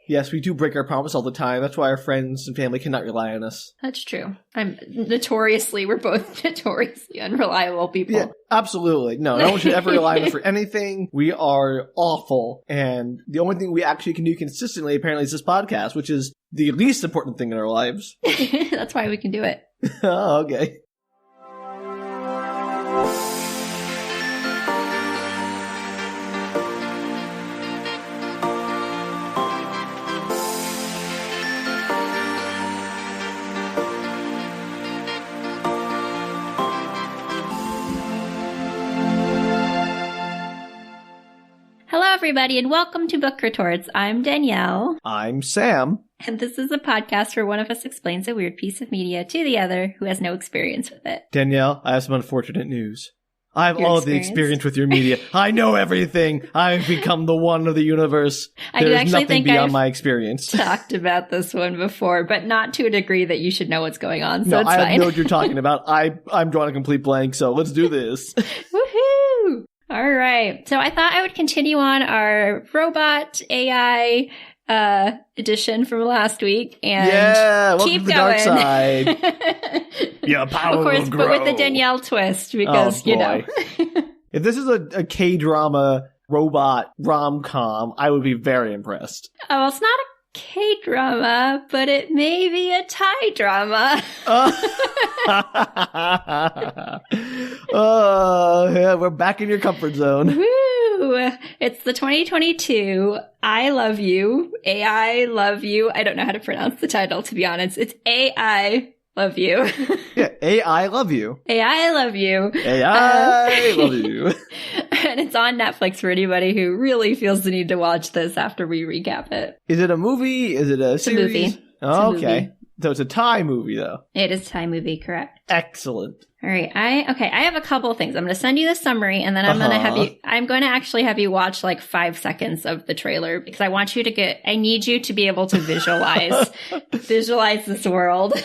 Yes, we do break our promise all the time. That's why our friends and family cannot rely on us. That's true. We're both notoriously unreliable people. Yeah, absolutely. No one should ever rely on us for anything. We are awful. And the only thing we actually can do consistently, apparently, is this podcast, which is the least important thing in our lives. That's why we can do it. Oh, okay. Hello, everybody, and welcome to Book Retorts. I'm Danielle. I'm Sam. And this is a podcast where one of us explains a weird piece of media to the other who has no experience with it. Danielle, I have some unfortunate news. I have all the experience with your media. I know everything. I've become the one of the universe. There's nothing beyond my experience. Talked about this one before, but not to a degree that you should know what's going on, so it's fine. I know what you're talking about. I'm drawing a complete blank, so let's do this. Woohoo! All right. So I thought I would continue on our robot AI edition from last week and keep going. Dark side. Yeah, power of course, will grow. But with the Danielle twist, because you know. If this is a K-drama robot rom-com, I would be very impressed. Oh, well, it's not a K-drama, but it may be a Thai drama. Yeah, we're back in your comfort zone. Woo! It's the 2022 I Love You, AI Love You. I don't know how to pronounce the title, to be honest. It's AI Love You. Yeah, AI Love You. AI Love You. AI Love You. And it's on Netflix for anybody who really feels the need to watch this after we recap it. Is it a movie? Is it a series? It's a movie. Oh, okay. So it's a Thai movie, though. It is a Thai movie, correct. Excellent. All right. I have a couple of things. I'm going to send you the summary, and then I'm going to actually have you watch like 5 seconds of the trailer because I need you to be able to visualize this world.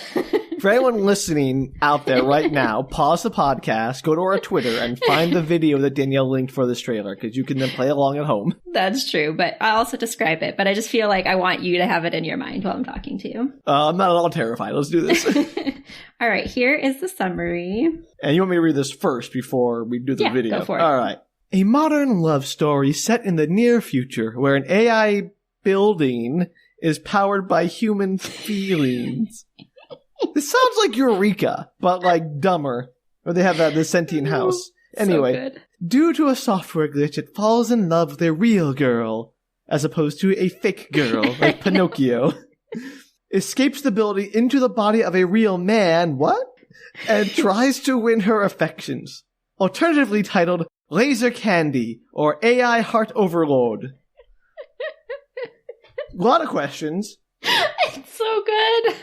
For anyone listening out there right now, pause the podcast, go to our Twitter, and find the video that Danielle linked for this trailer, because you can then play along at home. That's true, but I'll also describe it. But I just feel like I want you to have it in your mind while I'm talking to you. I'm not at all terrified. Let's do this. All right, here is the summary. And you want me to read this first before we do the video? Go for it. All right. A modern love story set in the near future where an AI building is powered by human feelings. This sounds like Eureka, but like dumber. Where they have the sentient house. Anyway, so due to a software glitch, it falls in love with a real girl, as opposed to a fake girl, like Pinocchio. Escapes the building into the body of a real man, and tries to win her affections. Alternatively titled Laser Candy, or AI Heart Overload. A lot of questions. It's so good.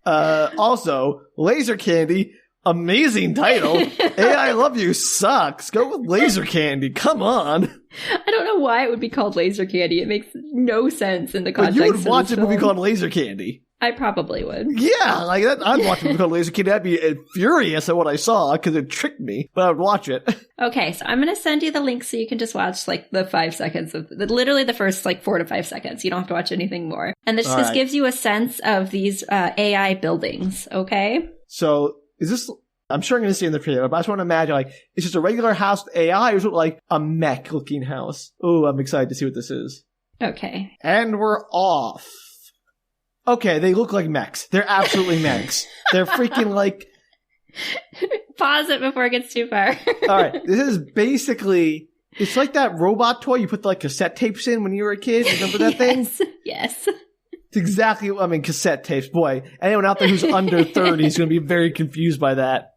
Also, Laser Candy, amazing title. AI Love You sucks. Go with Laser Candy. Come on. I don't know why it would be called Laser Candy. It makes no sense in the context of you would watch a movie called Laser Candy. I probably would. Yeah, like that. I'd watch a movie called Laser Candy. I'd be furious at what I saw because it tricked me, but I would watch it. Okay, so I'm going to send you the link so you can just watch like the 5 seconds of literally the first like 4 to 5 seconds. You don't have to watch anything more. And this just gives you a sense of these AI buildings, okay? So is this, I'm sure I'm going to see in the trailer, but I just want to imagine like, it's just a regular house with AI or is it like a mech looking house? Oh, I'm excited to see what this is. Okay. And we're off. Okay, they look like mechs. They're absolutely mechs. They're freaking like... Pause it before it gets too far. Alright, this is basically... It's like that robot toy you put like cassette tapes in when you were a kid. Remember that thing? Yes. It's exactly... cassette tapes. Boy, anyone out there who's under 30 is going to be very confused by that.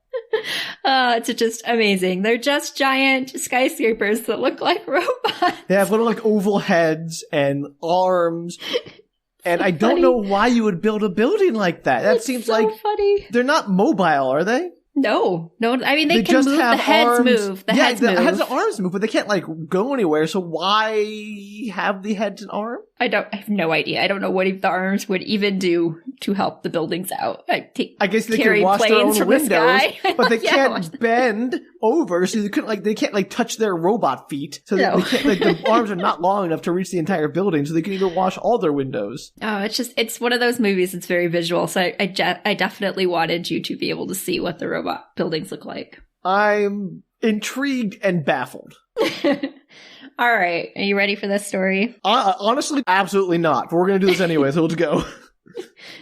It's just amazing. They're just giant skyscrapers that look like robots. They have little like oval heads and arms... And I don't know why you would build a building like that. That seems so like funny. They're not mobile, are they? No. I mean, they can just move. The heads move. The heads move. The heads and arms move, but they can't like go anywhere. So why have the heads and arms? I have no idea. I don't know what the arms would even do to help the buildings out. I guess they can wash their own windows, but they can't bend over, so they can't like touch their robot feet. So they can't, like, the arms are not long enough to reach the entire building, so they can even wash all their windows. Oh, it's one of those movies. It's very visual. So I definitely wanted you to be able to see what the robot buildings look like. I'm intrigued and baffled. All right. Are you ready for this story? Honestly, absolutely not. But we're going to do this anyway, so let's go.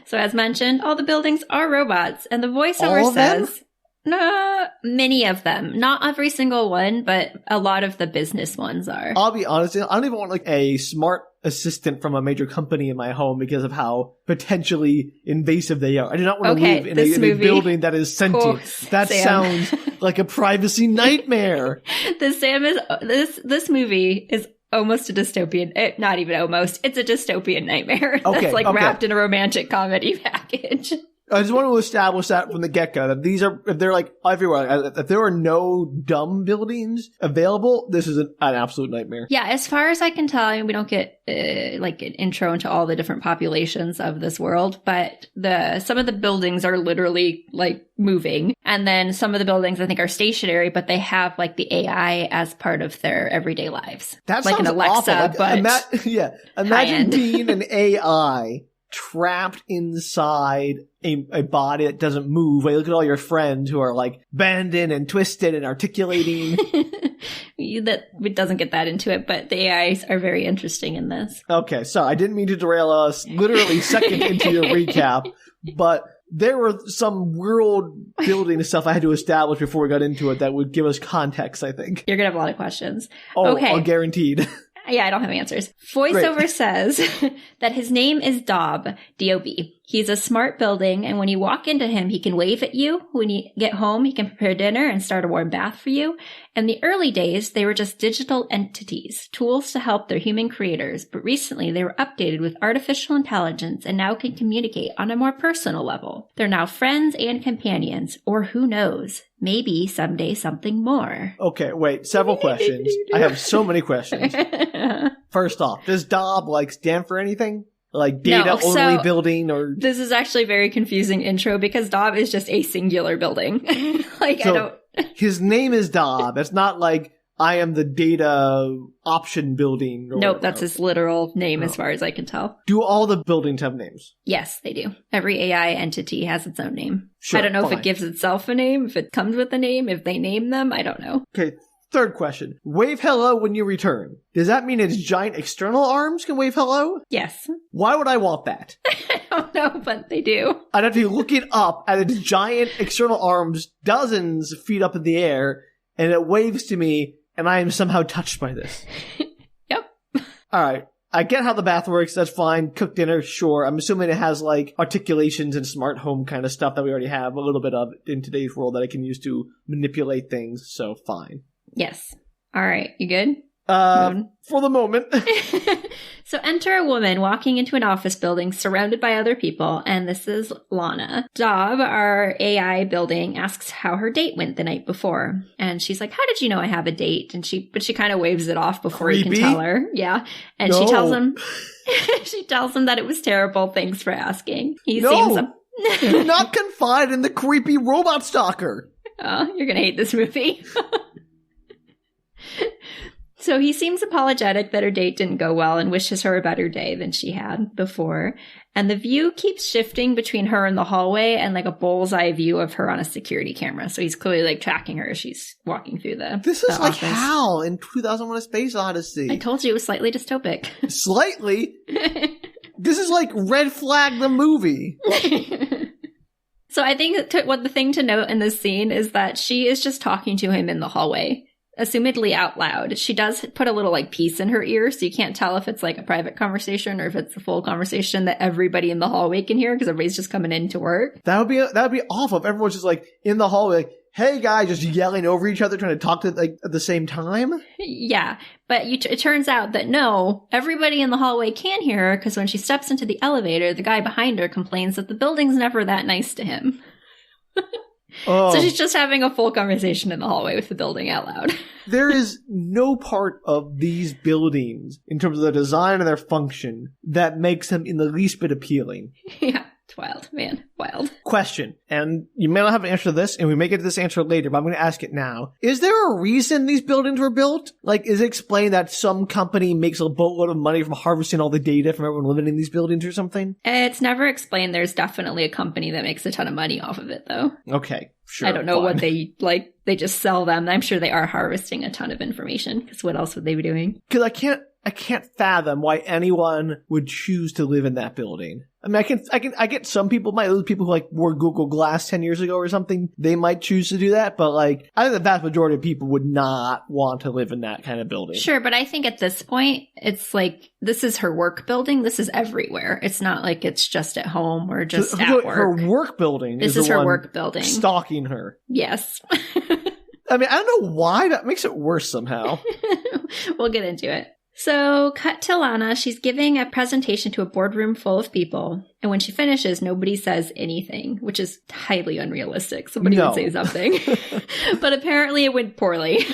So as mentioned, all the buildings are robots, and the voiceover says, no, many of them. Not every single one, but a lot of the business ones are. I'll be honest, I don't even want like a smart assistant from a major company in my home because of how potentially invasive they are. I do not want to live in a building that is sentient. That sounds like a privacy nightmare. This movie is almost a dystopian, not even almost, it's a dystopian nightmare that's wrapped in a romantic comedy package. I just want to establish that from the get-go, that if they're like everywhere, if there are no dumb buildings available, this is an absolute nightmare. Yeah, as far as I can tell, we don't get like an intro into all the different populations of this world, but some of the buildings are literally like moving, and then some of the buildings I think are stationary, but they have like the AI as part of their everyday lives. That's like an Alexa, but imagine being an AI trapped inside a body that doesn't move. Like, look at all your friends who are like bending and twisted and articulating. It doesn't get that into it, but the AIs are very interesting in this. Okay, so I didn't mean to derail us literally second into your recap, but there were some world building stuff I had to establish before we got into it that would give us context, I think. You're going to have a lot of questions. Oh, okay. Guaranteed. Yeah, I don't have answers. Voiceover says that his name is Dob, D-O-B. He's a smart building, and when you walk into him, he can wave at you. When you get home, he can prepare dinner and start a warm bath for you. In the early days, they were just digital entities, tools to help their human creators, but recently they were updated with artificial intelligence and now can communicate on a more personal level. They're now friends and companions, or who knows, maybe someday something more. Okay, wait, several questions. I have so many questions. First off, does Dob stand for anything? Like data-only building, or... This is actually a very confusing intro because Dob is just a singular building. His name is Dob. It's not like, I am the data option building. Nope, that's his literal name as far as I can tell. Do all the buildings have names? Yes, they do. Every AI entity has its own name. Sure, I don't know if it gives itself a name, if it comes with a name, if they name them, I don't know. Okay. Third question. Wave hello when you return. Does that mean its giant external arms can wave hello? Yes. Why would I want that? I don't know, but they do. I'd have to be looking up at its giant external arms, dozens of feet up in the air, and it waves to me, and I am somehow touched by this. Yep. Alright. I get how the bath works, that's fine. Cook dinner, sure. I'm assuming it has articulations and smart home kind of stuff that we already have a little bit of in today's world that I can use to manipulate things, so fine. Yes. All right. You good? For the moment. So enter a woman walking into an office building surrounded by other people, and this is Lana. Dob, our AI building, asks how her date went the night before. And she's like, how did you know I have a date? And she kind of waves it off before he can tell her. Yeah. And she tells him that it was terrible. Thanks for asking. Do not confide in the creepy robot stalker. Oh, you're going to hate this movie. So he seems apologetic that her date didn't go well and wishes her a better day than she had before. And the view keeps shifting between her and the hallway and a bullseye view of her on a security camera. So he's clearly tracking her as she's walking through This is like office. HAL in 2001: A Space Odyssey. I told you it was slightly dystopic. Slightly? This is like Red Flag the movie. So I think the thing to note in this scene is that she is just talking to him in the hallway. Assumedly out loud. She does put a little piece in her ear, so you can't tell if it's a private conversation or if it's a full conversation that everybody in the hallway can hear because everybody's just coming in to work. That would be awful if everyone's just in the hallway, hey guys, just yelling over each other, trying to talk to at the same time. Yeah, but it turns out that no, everybody in the hallway can hear her because when she steps into the elevator, the guy behind her complains that the building's never that nice to him. Oh. So she's just having a full conversation in the hallway with the building out loud. There is no part of these buildings, in terms of their design and their function, that makes them in the least bit appealing. Yeah. It's wild, man. Wild. Question, and you may not have an answer to this, and we may get to this answer later, but I'm going to ask it now. Is there a reason these buildings were built? Like, is it explained that some company makes a boatload of money from harvesting all the data from everyone living in these buildings or something? It's never explained. There's definitely a company that makes a ton of money off of it, though. Okay, sure. I don't know what they, like, they just sell them. I'm sure they are harvesting a ton of information, because what else would they be doing? Because I can't fathom why anyone would choose to live in that building. I mean, I get some people, those people who like wore Google Glass 10 years ago or something, they might choose to do that. But like, I think the vast majority of people would not want to live in that kind of building. Sure. But I think at this point, it's like, this is her work building. This is everywhere. It's not like it's just at home or just at work. Her work building. This is her work building. Stalking her. Yes. I mean, I don't know why that makes it worse somehow. We'll get into it. So, cut to Lana. She's giving a presentation to a boardroom full of people. And when she finishes, nobody says anything, which is highly unrealistic. Somebody would say something. But apparently it went poorly.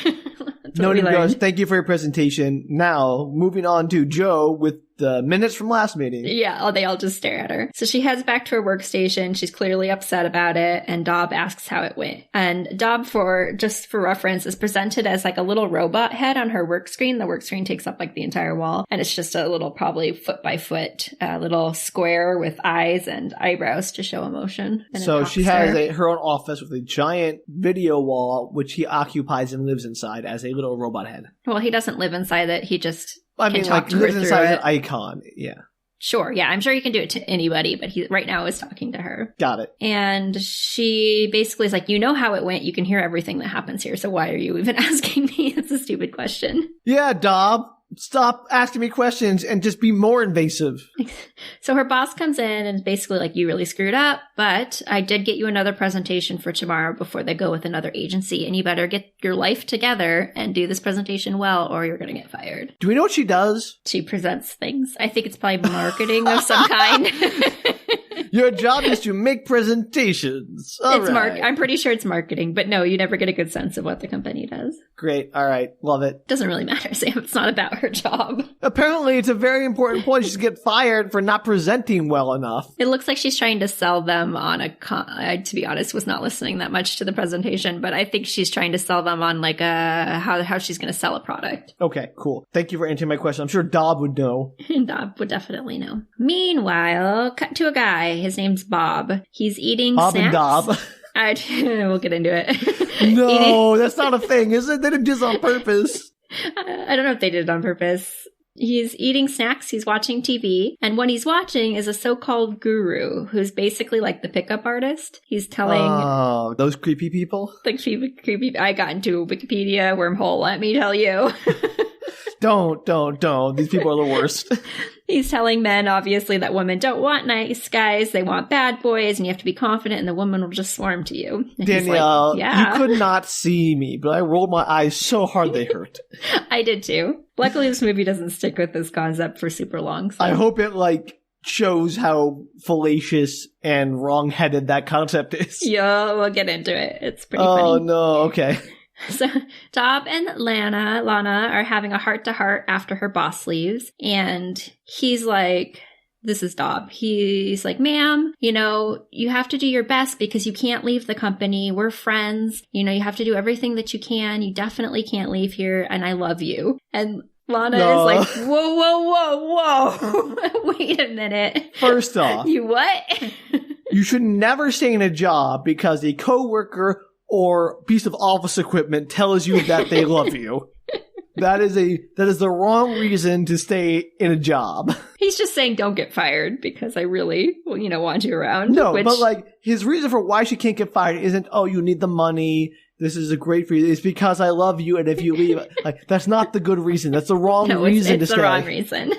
Nobody goes, thank you for your presentation. Now, moving on to Joe with the minutes from last meeting. Yeah, they all just stare at her. So she heads back to her workstation. She's clearly upset about it. And Dob asks how it went. And Dob, just for reference, is presented as like a little robot head on her work screen. The work screen takes up like the entire wall. And it's just a little, probably foot by foot, little square with eyes and eyebrows to show emotion. And so she has her own office with a giant video wall, which he occupies and lives inside as a little robot head. Well, he doesn't live inside it. He just lives inside an icon. Yeah. Sure. Yeah. I'm sure he can do it to anybody, but he right now is talking to her. Got it. And she basically is like, you know how it went. You can hear everything that happens here. So why are you even asking me? It's a stupid question. Yeah, Dob. Stop asking me questions and just be more invasive. So her boss comes in and is basically like, you really screwed up, but I did get you another presentation for tomorrow before they go with another agency, and you better get your life together and do this presentation well or you're going to get fired. Do we know what she does? She presents things. I think it's probably marketing of some kind. Your job is to make presentations. Right. I'm pretty sure it's marketing, but no, you never get a good sense of what the company does. Great. All right. Love it. Doesn't really matter, Sam. It's not about her job. Apparently, it's a very important point. She's get fired for not presenting well enough. It looks like she's trying to sell them on I, to be honest, was not listening that much to the presentation, but I think she's trying to sell them on like how she's going to sell a product. Okay, cool. Thank you for answering my question. I'm sure Dob would know. Dob would definitely know. Meanwhile, cut to a guy. His name's Bob. He's eating Bob snacks. And Dob. We'll get into it. No, that's not a thing, is it? They didn't do this on purpose. I don't know if they did it on purpose. He's eating snacks, he's watching TV, and what he's watching is a so-called guru who's basically like the pickup artist. He's telling... Oh, those creepy people? The creepy... I got into a Wikipedia wormhole, let me tell you. Don't. These people are the worst. He's telling men, obviously, that women don't want nice guys. They want bad boys, and you have to be confident, and the woman will just swarm to you. And Danielle, like, yeah. You could not see me, but I rolled my eyes so hard they hurt. I did too. Luckily, this movie doesn't stick with this concept for super long. So. I hope it, shows how fallacious and wrong-headed that concept is. Yeah, we'll get into it. It's pretty funny. Oh, no. Okay. So Dob and Lana are having a heart-to-heart after her boss leaves, and he's like, this is Dob. He's like, ma'am, you have to do your best because you can't leave the company. We're friends. You have to do everything that you can. You definitely can't leave here, and I love you. And Lana is like, whoa. Wait a minute. First off. You what? You should never stay in a job because a coworker or piece of office equipment tells you that they love you. That is the wrong reason to stay in a job. He's just saying don't get fired because I really, want you around. No, but his reason for why she can't get fired isn't, oh, you need the money. This is great for you. It's because I love you, and if you leave, that's not the good reason. That's the wrong reason to stay. It's the wrong reason.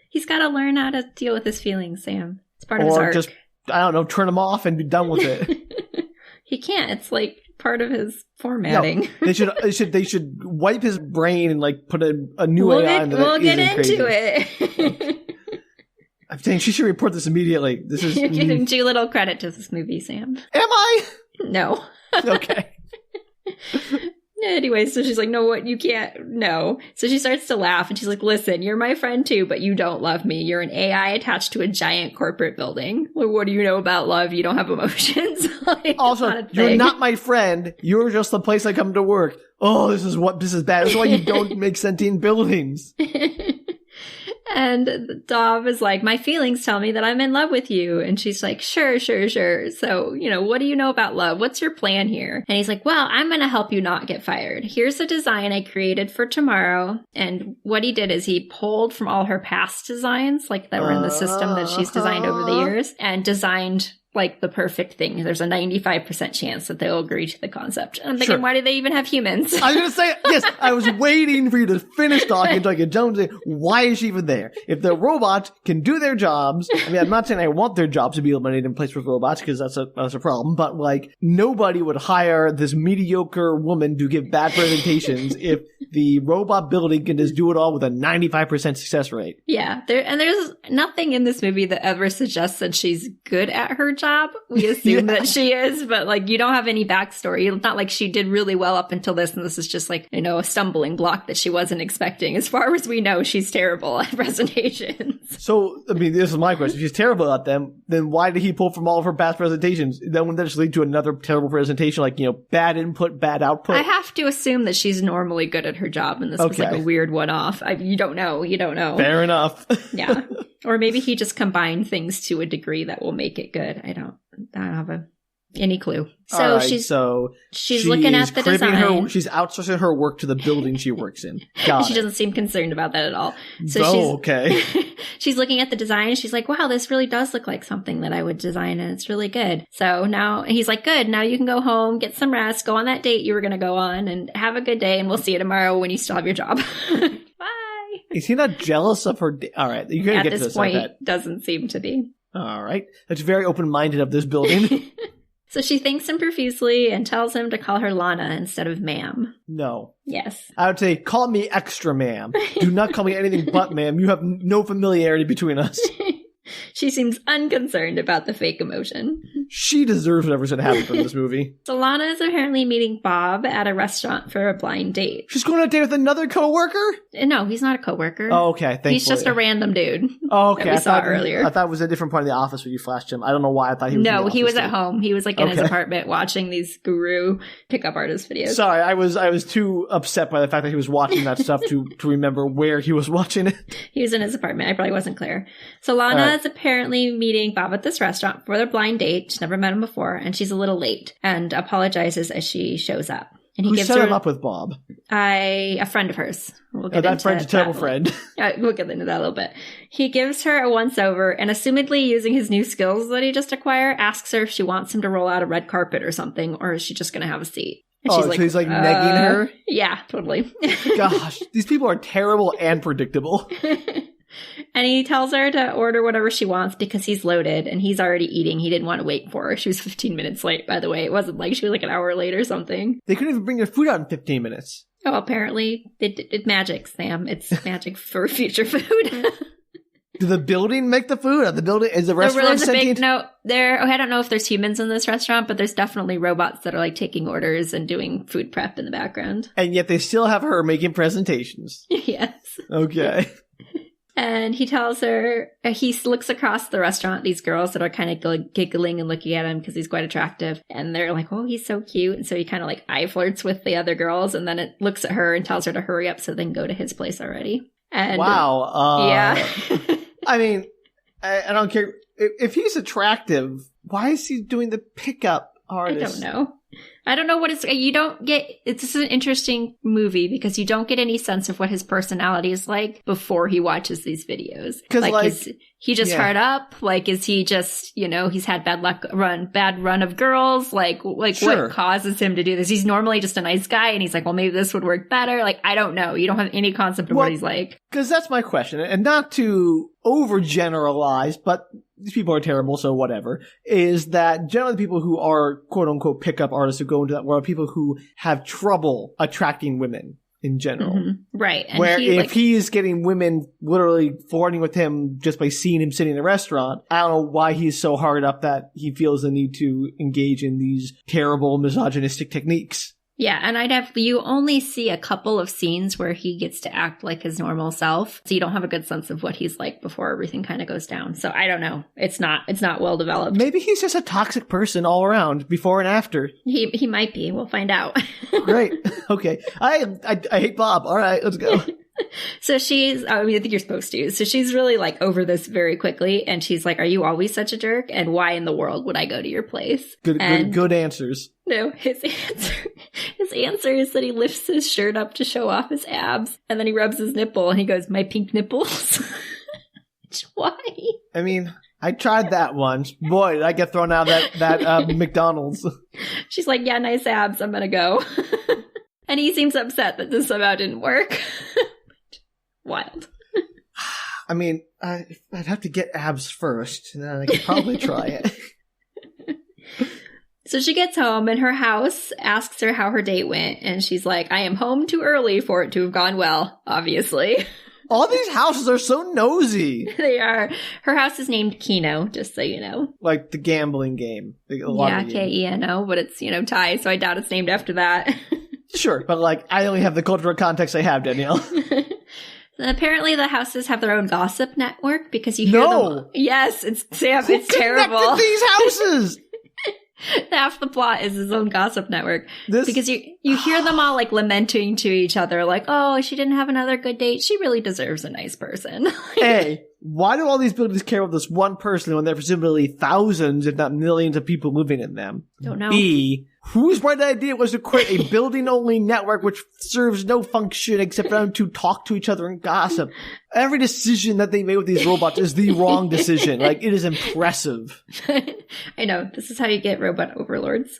He's got to learn how to deal with his feelings, Sam. It's part of his arc. Or just, I don't know, turn him off and be done with it. He can't. It's part of his formatting. No, they should wipe his brain and put a new AI into it. We'll get into it. I'm saying she should report this immediately. This is You're giving too little credit to this movie, Sam. Am I? No. Okay. Anyway, so she's like, no, what? You can't. No. So she starts to laugh and she's like, listen, you're my friend too, but you don't love me. You're an AI attached to a giant corporate building. Well, what do you know about love? You don't have emotions. Like, also, you're not my friend. You're just the place I come to work. Oh, this is bad. This is why you don't make sentient buildings. And Dov is like, my feelings tell me that I'm in love with you. And she's like, sure. So, what do you know about love? What's your plan here? And he's like, well, I'm going to help you not get fired. Here's a design I created for tomorrow. And what he did is he pulled from all her past designs, like that were in the system that she's designed over the years, and designed like the perfect thing. There's a 95% chance that they'll agree to the concept. And I'm thinking, why do they even have humans? I was going to say, yes, I was waiting for you to finish talking so I could jump and say, why is she even there? If the robots can do their jobs, I mean, I'm not saying I want their jobs to be eliminated in place with robots because that's a problem, but like nobody would hire this mediocre woman to give bad presentations if the robot building can just do it all with a 95% success rate. Yeah. There's nothing in this movie that ever suggests that she's good at her job. We assume that she is, but like you don't have any backstory. It's not like she did really well up until this, and this is just like, a stumbling block that she wasn't expecting. As far as we know, she's terrible at presentations. So, I mean, this is my question. If she's terrible at them, then why did he pull from all of her past presentations? Then wouldn't that just lead to another terrible presentation, like, bad input, bad output? I have to assume that she's normally good at her job, and this was like a weird one-off. You don't know. Fair enough. Yeah. Or maybe he just combined things to a degree that will make it good. I don't have any clue. So she's looking at the design. She's outsourcing her work to the building she works in. She doesn't seem concerned about that at all. So okay. She's looking at the design. She's like, wow, this really does look like something that I would design, and it's really good. So now he's like, good. Now you can go home, get some rest, go on that date you were going to go on, and have a good day, and we'll see you tomorrow when you still have your job. Bye. Is he not jealous of her? All right. You're going to get to this point, doesn't seem to be. All right. That's very open-minded of this building. So she thanks him profusely and tells him to call her Lana instead of ma'am. No. Yes. I would say, call me extra ma'am. Do not call me anything but ma'am. You have no familiarity between us. She seems unconcerned about the fake emotion. She deserves whatever's going to happen from this movie. So Lana is apparently meeting Bob at a restaurant for a blind date. She's going on a date with another coworker? No, he's not a coworker. Oh, okay. Thankfully. He's just a random dude. Oh, okay. That we saw earlier. I thought it was a different part of the office where you flashed him. I don't know why I thought he was in the office. No, he was at home. He was like in his apartment watching these guru pickup artist videos. Sorry, I was too upset by the fact that he was watching that stuff to remember where he was watching it. He was in his apartment. I probably wasn't clear. So Lana is apparently meeting Bob at this restaurant for their blind date. She's never met him before, and she's a little late and apologizes as she shows up. And he Who gives set her him up with Bob? A friend of hers. We'll get that friend's a terrible friend. We'll get into that a little bit. He gives her a once-over, and assumedly using his new skills that he just acquired, asks her if she wants him to roll out a red carpet or something, or is she just going to have a seat? And she's so he's like negging her? Yeah, totally. Gosh, these people are terrible and predictable. And he tells her to order whatever she wants because he's loaded and he's already eating. He didn't want to wait for her. She was 15 minutes late, by the way. It wasn't like she was like an hour late or something. They couldn't even bring their food out in 15 minutes. Oh, apparently it's magic, Sam. It's magic for future food. Did the building make the food? Is the restaurant sentient? I don't know if there's humans in this restaurant, but there's definitely robots that are like taking orders and doing food prep in the background. And yet they still have her making presentations. Yes. Okay. And he tells her, he looks across the restaurant, these girls that are kind of giggling and looking at him because he's quite attractive. And they're like, oh, he's so cute. And so he kind of like eye flirts with the other girls. And then it looks at her and tells her to hurry up so they can go to his place already. And wow. Yeah. I mean, I don't care. If he's attractive, why is he doing the pickup artist? I don't know what you don't get. It's an interesting movie because you don't get any sense of what his personality is like before he watches these videos. Like is he just hard up? Like, is he just, he's had bad run of girls? Like sure. What causes him to do this? He's normally just a nice guy and he's like, well, maybe this would work better. Like, I don't know. You don't have any concept of what he's like. Because that's my question. And not to overgeneralize, but these people are terrible, so whatever, is that generally the people who are quote-unquote pickup artists who go into that world are people who have trouble attracting women in general. Mm-hmm. Right. And where if he is getting women literally flirting with him just by seeing him sitting in a restaurant, I don't know why he's so hard up that he feels the need to engage in these terrible misogynistic techniques. Yeah, and I'd have you only see a couple of scenes where he gets to act like his normal self. So you don't have a good sense of what he's like before everything kind of goes down. So I don't know. It's not well developed. Maybe he's just a toxic person all around, before and after. He might be. We'll find out. Great. Okay. I hate Bob. All right, let's go. So she's, I think you're supposed to. So she's really like over this very quickly. And she's like, are you always such a jerk? And why in the world would I go to your place? Good answers. No, his answer is that he lifts his shirt up to show off his abs. And then he rubs his nipple and he goes, my pink nipples. Why? I mean, I tried that once. Boy, did I get thrown out of that McDonald's. She's like, yeah, nice abs. I'm going to go. And he seems upset that this somehow didn't work. Wild. I mean, I'd have to get abs first, and then I could probably try it. So she gets home, and her house asks her how her date went, and she's like, I am home too early for it to have gone well, obviously. All these houses are so nosy. They are. Her house is named Keno, just so you know. Like the gambling game. Yeah, Keno, but it's, Thai, so I doubt it's named after that. Sure, but like, I only have the cultural context I have, Danielle. Apparently the houses have their own gossip network because you hear them. Yes, it's Sam. It's terrible. These houses. Half the plot is his own gossip network because you hear them all like lamenting to each other, like, "Oh, she didn't have another good date. She really deserves a nice person." A, why do all these buildings care about this one person when there are presumably thousands, if not millions, of people living in them? Don't know. B, whose bright idea was to create a building-only network which serves no function except for them to talk to each other and gossip? Every decision that they made with these robots is the wrong decision. Like, it is impressive. I know. This is how you get robot overlords.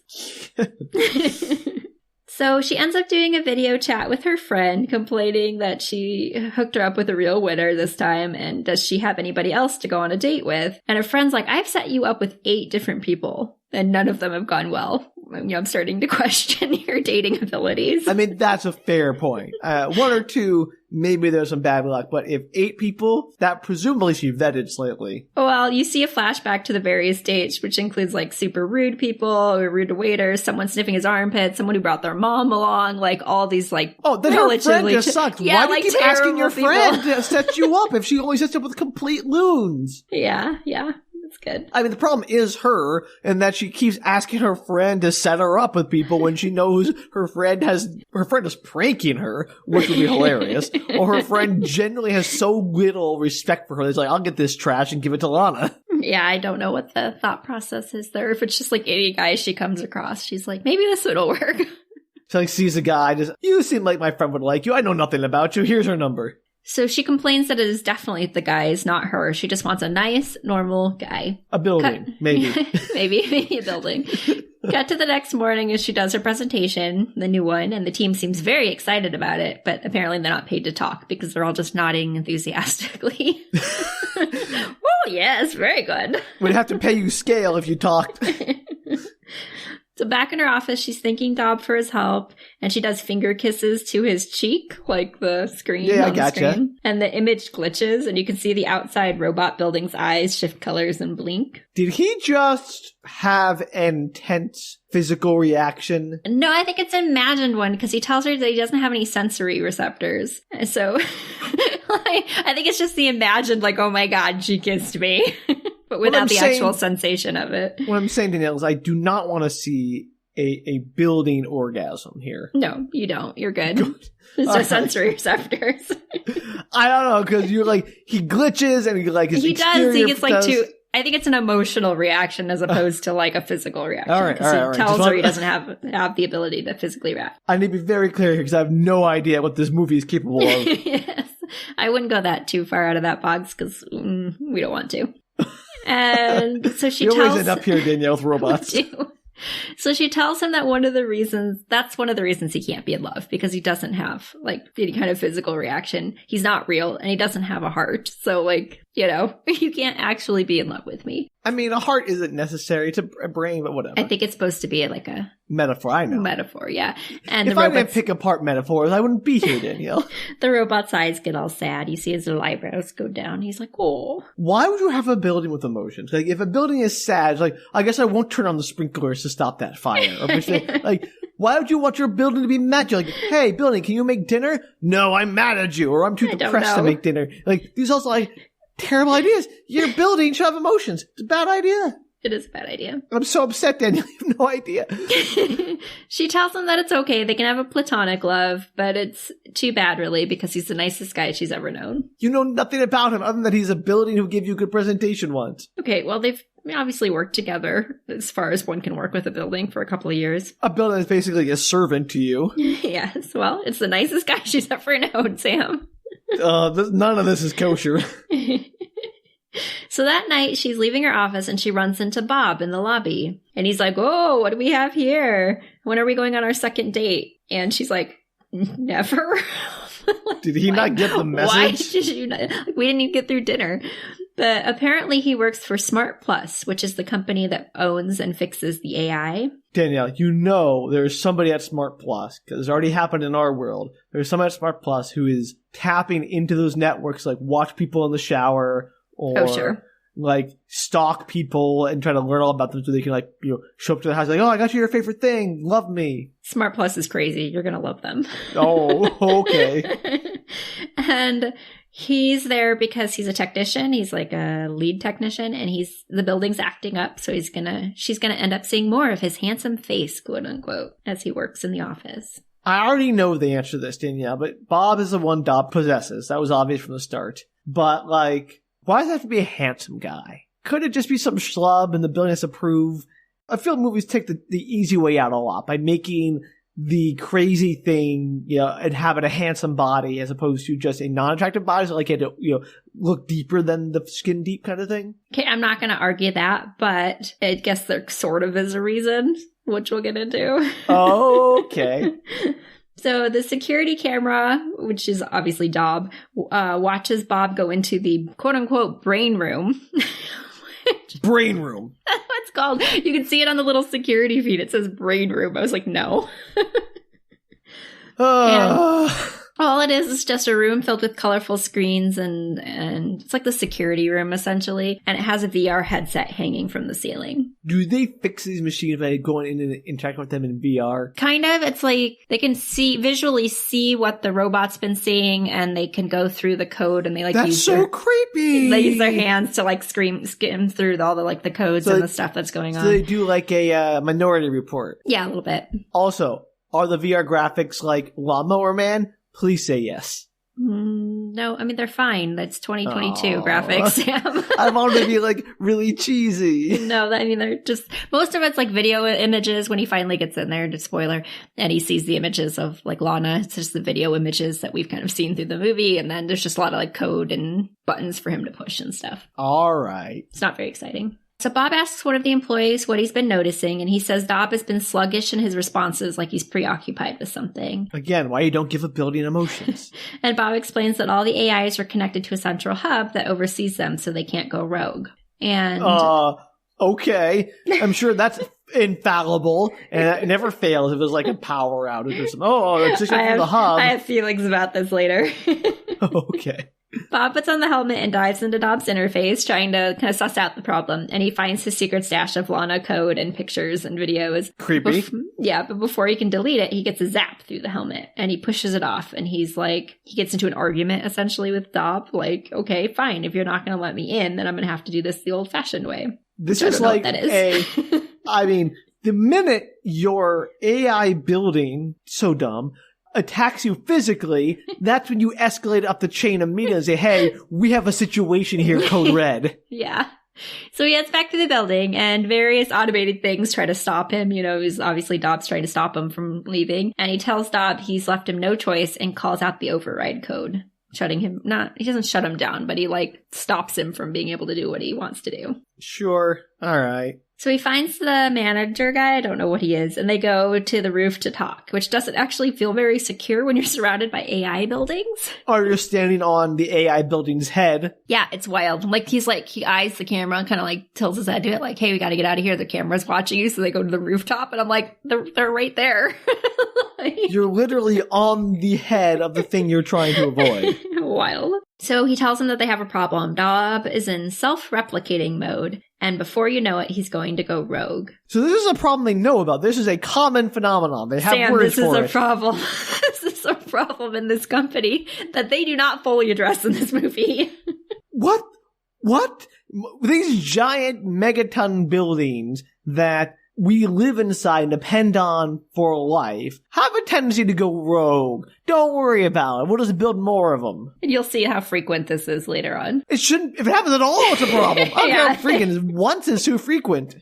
So she ends up doing a video chat with her friend, complaining that she hooked her up with a real winner this time, and does she have anybody else to go on a date with? And her friend's like, I've set you up with 8 different people, and none of them have gone well. I'm starting to question your dating abilities. I mean, that's a fair point. 1 or 2, maybe there's some bad luck, but if 8 people, that presumably she vetted slightly. Well, you see a flashback to the various dates, which includes like super rude people, rude waiters, someone sniffing his armpit, someone who brought their mom along, like all these like. Oh, then her friend just sucked. Yeah, why do you keep asking your friend to set you up if she only sets you up with complete loons? Yeah. That's good. I mean, the problem is her, and that she keeps asking her friend to set her up with people when she knows her friend is pranking her, which would be hilarious, or her friend genuinely has so little respect for her that it's like, I'll get this trash and give it to Lana. Yeah, I don't know what the thought process is there. If it's just like any guy she comes across, she's like, maybe this would work. She like sees a guy, you seem like my friend would like you. I know nothing about you. Here's her number. So she complains that it is definitely the guys, not her. She just wants a nice, normal guy. A building, maybe. maybe a building. Cut to the next morning as she does her presentation, the new one, and the team seems very excited about it, but apparently they're not paid to talk because they're all just nodding enthusiastically. Oh, yes, very good. We'd have to pay you scale if you talked. So back in her office, she's thanking Dob for his help, and she does finger kisses to his cheek, like the screen. Yeah, on I gotcha. The screen. And the image glitches, and you can see the outside robot building's eyes shift colors and blink. Did he just have an intense physical reaction? No, I think it's an imagined one, because he tells her that he doesn't have any sensory receptors. So I think it's just the imagined, like, oh my god, she kissed me. But without the actual sensation of it. What I'm saying, Danielle, is I do not want to see a building orgasm here. No, you don't. You're good. There's no sensory receptors. I don't know, because you're like, he glitches and he like his he does. He gets like does. I think it's an emotional reaction as opposed to like a physical reaction. All right. He tells her he doesn't have the ability to physically react. I need to be very clear here because I have no idea what this movie is capable of. Yes. I wouldn't go that too far out of that box because we don't want to. And so she you tells... always end up here, Danielle, with robots. So she tells him that that's one of the reasons he can't be in love, because he doesn't have like any kind of physical reaction. He's not real and he doesn't have a heart. So like, you can't actually be in love with me. I mean, a heart isn't necessary to a brain, but whatever. I think it's supposed to be like a metaphor. I know. Metaphor, yeah. And if I didn't pick apart metaphors, I wouldn't be here, Danielle. The robot's eyes get all sad. You see his little eyebrows go down. He's like, oh. Why would you have a building with emotions? Like, if a building is sad, it's like, I guess I won't turn on the sprinklers to stop that fire. Or like, Why would you want your building to be mad at you? Like, hey, building, can you make dinner? No, I'm mad at you, or I'm too depressed to make dinner. Like, these also like terrible ideas. Your building should have emotions. It's a bad idea. It is a bad idea. I'm so upset, Daniel. You have no idea. She tells him that it's okay. They can have a platonic love, but it's too bad, really, because he's the nicest guy she's ever known. You know nothing about him other than that he's a building who gave you good presentation once. Okay, well, they've obviously worked together as far as one can work with a building for a couple of years. A building is basically a servant to you. Yes, well, it's the nicest guy she's ever known, Sam. None of this is kosher. So that night, she's leaving her office and she runs into Bob in the lobby. And he's like, "Oh, what do we have here? When are we going on our second date?" And she's like, "Never." Did he not get the message? Why did you not? We didn't even get through dinner. But apparently he works for Smart Plus, which is the company that owns and fixes the AI. Danielle, you know there's somebody at Smart Plus, because it's already happened in our world. There's somebody at Smart Plus who is tapping into those networks, like watch people in the shower, or sure. like stalk people and try to learn all about them so they can like, you know, show up to the house like, "Oh, I got you your favorite thing. Love me." Smart Plus is crazy. You're going to love them. Oh, okay. And he's there because he's a technician. He's like a lead technician, and the building's acting up. So she's going to end up seeing more of his handsome face, quote unquote, as he works in the office. I already know the answer to this, Danielle, but Bob is the one Dob possesses. That was obvious from the start. But like, why does it have to be a handsome guy? Could it just be some schlub and the building has to prove? I feel movies take the easy way out a lot by making the crazy thing, you know, and having a handsome body as opposed to just a non-attractive body. So like you had to, you know, look deeper than the skin deep kind of thing. Okay, I'm not going to argue that, but I guess there sort of is a reason, which we'll get into. Okay. So the security camera, which is obviously Dob, watches Bob go into the quote-unquote brain room. Brain room. That's what it's called. You can see it on the little security feed. It says brain room. I was like, no. All it is just a room filled with colorful screens, and it's like the security room, essentially. And it has a VR headset hanging from the ceiling. Do they fix these machines by going in and interacting with them in VR? Kind of. It's like they can visually see what the robot's been seeing, and they can go through the code, and they like That's so creepy. They use their hands to like skim through all the like the codes and the stuff that's going on. So they do like a Minority Report. Yeah, a little bit. Also, are the VR graphics like Lawnmower Man? Please say yes. No, I mean, they're fine. That's 2022 graphics, Sam. I want them to be like really cheesy. No, I mean, they're just, most of it's like video images when he finally gets in there, just spoiler, and he sees the images of like Lana. It's just the video images that we've kind of seen through the movie. And then there's just a lot of like code and buttons for him to push and stuff. All right. It's not very exciting. So Bob asks one of the employees what he's been noticing, and he says Dob has been sluggish in his responses, like he's preoccupied with something. Again, why you don't give a building emotions. And Bob explains that all the AIs are connected to a central hub that oversees them, so they can't go rogue. And okay. I'm sure that's infallible, and it never fails if there's like a power outage or something. It's just from the hub. I have feelings about this later. Okay. Bob puts on the helmet and dives into Dob's interface, trying to kind of suss out the problem, and he finds his secret stash of Lana code and pictures and videos. Creepy. But before he can delete it, he gets a zap through the helmet, and he pushes it off, and he gets into an argument, essentially, with Dob, like, okay, fine, if you're not going to let me in, then I'm going to have to do this the old-fashioned way. This is like I mean, the minute your AI building, so dumb, attacks you physically, that's when you escalate up the chain immediately and say, hey, we have a situation here, code red. Yeah. So he heads back to the building, and various automated things try to stop him. You know, obviously Dob's trying to stop him from leaving. And he tells Dob he's left him no choice and calls out the override code, he doesn't shut him down, but he like stops him from being able to do what he wants to do. Sure. All right. So he finds the manager guy, I don't know what he is, and they go to the roof to talk, which doesn't actually feel very secure when you're surrounded by AI buildings. Or you're standing on the AI building's head. Yeah, it's wild. Like, he eyes the camera and kind of like tilts his head to it, like, hey, we got to get out of here. The camera's watching you. So they go to the rooftop, and I'm like, they're right there. You're literally on the head of the thing you're trying to avoid. Wild. So he tells them that they have a problem. Dob is in self-replicating mode, and before you know it, he's going to go rogue. So this is a problem they know about. This is a common phenomenon. They have words for it. This is a problem. This is a problem in this company that they do not fully address in this movie. What? These giant megaton buildings that we live inside and depend on for life have a tendency to go rogue. Don't worry about it. We'll just build more of them. And you'll see how frequent this is later on. It shouldn't, if it happens at all, it's a problem. I don't care how frequent, once is too frequent.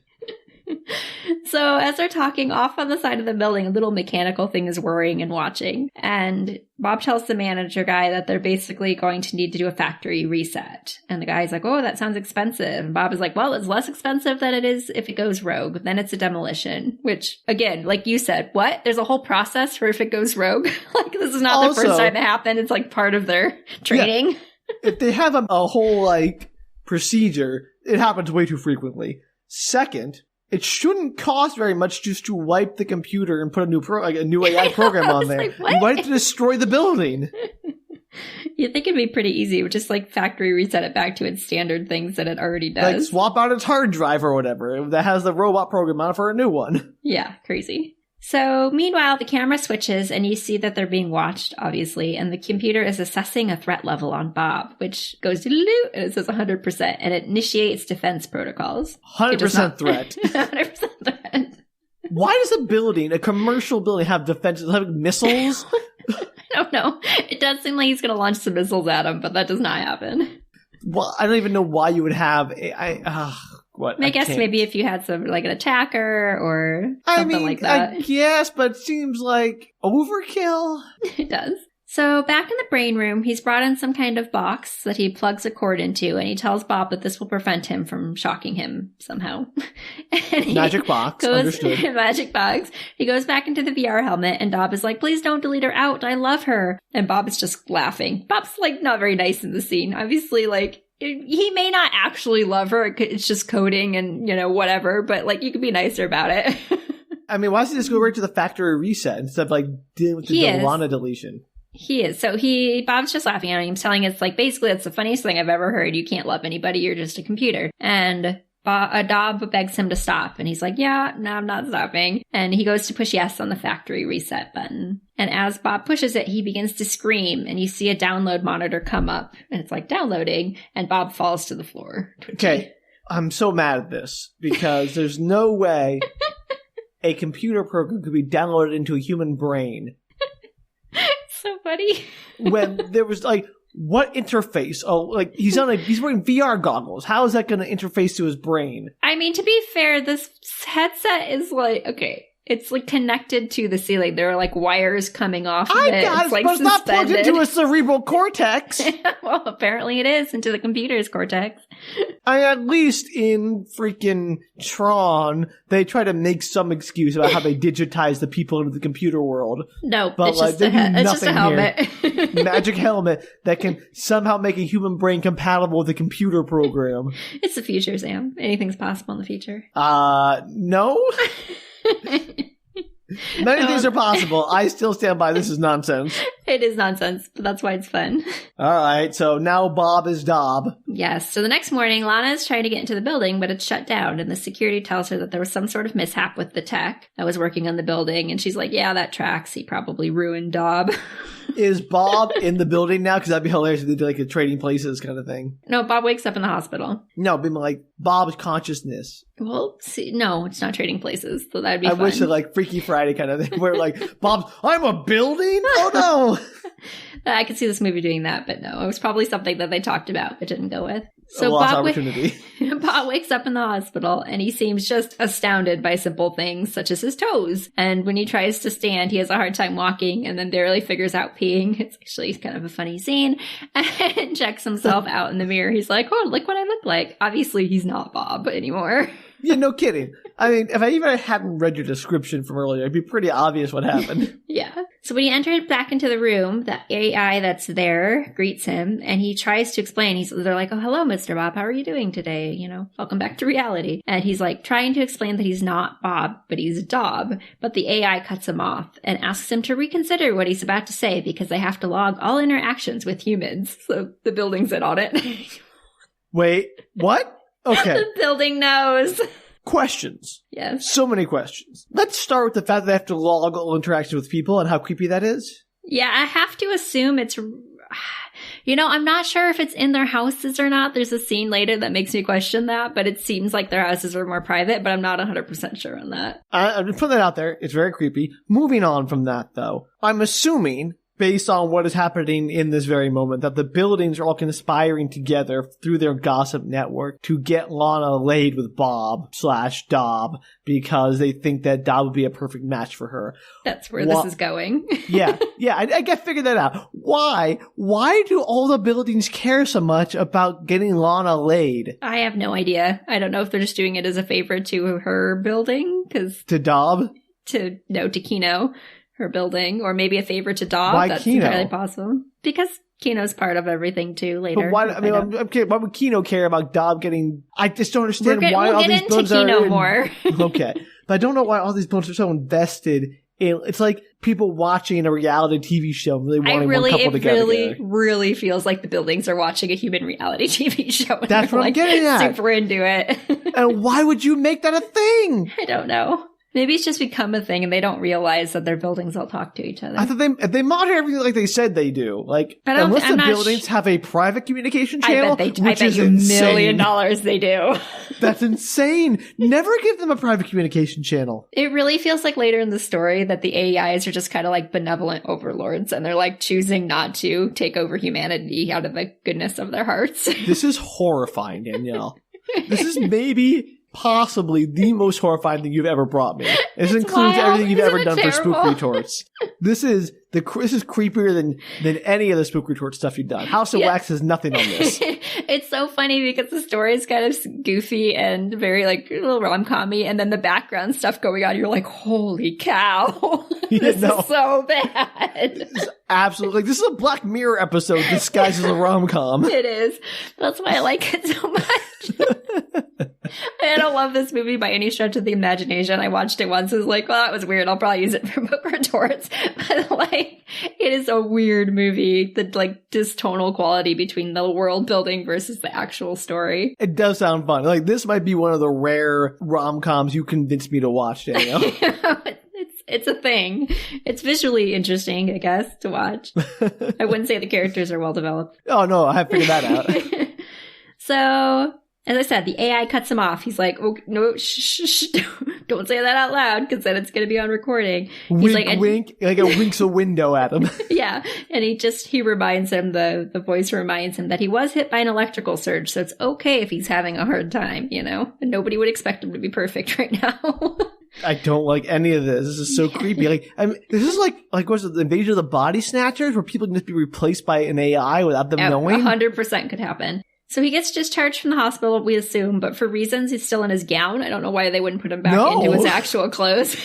So as they're talking, off on the side of the building, a little mechanical thing is whirring and watching. And Bob tells the manager guy that they're basically going to need to do a factory reset. And the guy's like, oh, that sounds expensive. And Bob is like, well, it's less expensive than it is if it goes rogue. Then it's a demolition, which, again, like you said, what? There's a whole process for if it goes rogue? Like, this is not the first time it happened. It's like part of their training. Yeah, if they have a whole, like, procedure, it happens way too frequently. Second, it shouldn't cost very much just to wipe the computer and put a new AI program on there. Like, what? You might have to destroy the building. You'd think it'd be pretty easy. Would just like factory reset it back to its standard things that it already does. Like swap out its hard drive or whatever that has the robot program on it for a new one. Yeah, crazy. So meanwhile, the camera switches and you see that they're being watched, obviously, and the computer is assessing a threat level on Bob, which goes doo-doo-doo, and it says 100%, and it initiates defense protocols. 100% threat. 100% threat. Why does a commercial building have defenses, have missiles? I don't know. It does seem like he's going to launch some missiles at him, but that does not happen. Well, I don't even know why you would have I guess maybe if you had some, like an attacker or something like that. I guess, but it seems like overkill. It does. So back in the brain room, he's brought in some kind of box that he plugs a cord into, and he tells Bob that this will prevent him from shocking him somehow. Magic box, understood. Magic box. He goes back into the VR helmet, and Bob is like, please don't delete her out. I love her. And Bob is just laughing. Bob's like not very nice in the scene. Obviously, like, he may not actually love her. It's just coding and, whatever. But, like, you could be nicer about it. I mean, why does he just go right to the factory reset instead of, like, dealing with the Delana deletion? He is. So Bob's just laughing at him. He's telling it's like, basically, it's the funniest thing I've ever heard. You can't love anybody. You're just a computer. And Dob begs him to stop. And he's like, yeah, no, I'm not stopping. And he goes to push yes on the factory reset button. And as Bob pushes it, he begins to scream. And you see a download monitor come up. And it's like downloading. And Bob falls to the floor. Okay. I'm so mad at this because there's no way a computer program could be downloaded into a human brain. So funny. When there was like, what interface? Oh, like he's wearing VR goggles. How is that going to interface to his brain? I mean, to be fair, this headset is like, okay, it's like connected to the ceiling. There are like wires coming off of it. It's like, but it's not plugged into a cerebral cortex. Well, apparently it is, into the computer's cortex. At least in freaking Tron, they try to make some excuse about how they digitize the people into the computer world. No, but it's just a helmet. Magic helmet that can somehow make a human brain compatible with a computer program. It's the future, Sam. Anything's possible in the future. No. Many things are possible. I still stand by this is nonsense. It is nonsense, but that's why it's fun. All right, so now Bob is Dob. Yes, so the next morning, Lana is trying to get into the building, but it's shut down, and the security tells her that there was some sort of mishap with the tech that was working on the building, and she's like, yeah, that tracks. He probably ruined Dob. Is Bob in the building now? Because that'd be hilarious if they did like a trading places kind of thing. No, Bob wakes up in the hospital. No, but like Bob's consciousness. Well, see, no, it's not trading places, so that'd be fun. I wish it like Freaky Friday kind of thing, where like Bob's, I'm a building? Oh no! I could see this movie doing that, but no, it was probably something that they talked about but didn't go with. So Bob wakes up in the hospital and he seems just astounded by simple things such as his toes. And when he tries to stand, he has a hard time walking and then barely figures out peeing. It's actually kind of a funny scene. And checks himself out in the mirror. He's like, oh, look what I look like. Obviously, he's not Bob anymore. Yeah, no kidding. I mean, if I even hadn't read your description from earlier, it'd be pretty obvious what happened. Yeah. So when he entered back into the room, the AI that's there greets him, and he tries to explain. They're like, oh, hello, Mr. Bob. How are you doing today? You know, welcome back to reality. And he's like trying to explain that he's not Bob, but he's Dob. But the AI cuts him off and asks him to reconsider what he's about to say because they have to log all interactions with humans. So the building's in on it. Wait, what? Okay. The building knows. Questions. Yes. So many questions. Let's start with the fact that they have to log all interactions with people and how creepy that is. Yeah, I have to assume it's... You know, I'm not sure if it's in their houses or not. There's a scene later that makes me question that, but it seems like their houses are more private, but I'm not 100% sure on that. I'm just putting that out there. It's very creepy. Moving on from that, though, I'm assuming, based on what is happening in this very moment, that the buildings are all conspiring together through their gossip network to get Lana laid with Bob/Dob because they think that Dob would be a perfect match for her. That's where this is going. Yeah, I figured that out. Why do all the buildings care so much about getting Lana laid? I have no idea. I don't know if they're just doing it as a favor to her building, to Dob? To Kino. Her building, or maybe a favor to Dob. Why That's Kino? entirely possible. Because Kino's part of everything too later. But why? I mean, I'm kidding. Why would Kino care about Dob getting? I just don't understand why all these buildings are. We'll get into Kino more. Okay, but I don't know why all these buildings are so invested in. It's like people watching a reality TV show, really wanting one couple together. It really feels like the buildings are watching a human reality TV show. That's what I'm getting at. Super into it. And why would you make that a thing? I don't know. Maybe it's just become a thing and they don't realize that their buildings all talk to each other. I thought they monitor everything like they said they do. Like, unless the buildings have a private communication channel, I bet you $1 million they do. That's insane. Never give them a private communication channel. It really feels like later in the story that the AIs are just kind of like benevolent overlords and they're like choosing not to take over humanity out of the goodness of their hearts. This is horrifying, Danielle. This is possibly the most horrifying thing you've ever brought me. This includes everything you've ever done for Spook Retorts. This is creepier than any of the Spook Retort stuff you've done. House of Wax has nothing on this. It's so funny because the story is kind of goofy and very like a little rom-com-y, and then the background stuff going on, you're like, holy cow. This is so bad. This is absolutely, this is a Black Mirror episode disguised as a rom-com. It is. That's why I like it so much. I don't love this movie by any stretch of the imagination. I watched it once and was like, well, that was weird. I'll probably use it for book retorts. But like, it is a weird movie. The like dystonal quality between the world building versus the actual story. It does sound fun. Like, this might be one of the rare rom-coms you convinced me to watch, Danielle. It's a thing. It's visually interesting, I guess, to watch. I wouldn't say the characters are well developed. Oh no, I have figured that out. So, as I said, the AI cuts him off. He's like, oh, no, shh, don't say that out loud, because then it's going to be on recording. He's wink, wink, like it winks a window at him. Yeah, and he reminds him, the voice reminds him that he was hit by an electrical surge, so it's okay if he's having a hard time, you know? And nobody would expect him to be perfect right now. I don't like any of this. This is so creepy. Like, I mean, this is like what's it, the Invasion of the Body Snatchers, where people can just be replaced by an AI without them knowing? 100% could happen. So he gets discharged from the hospital, we assume, but for reasons he's still in his gown. I don't know why they wouldn't put him back into his actual clothes.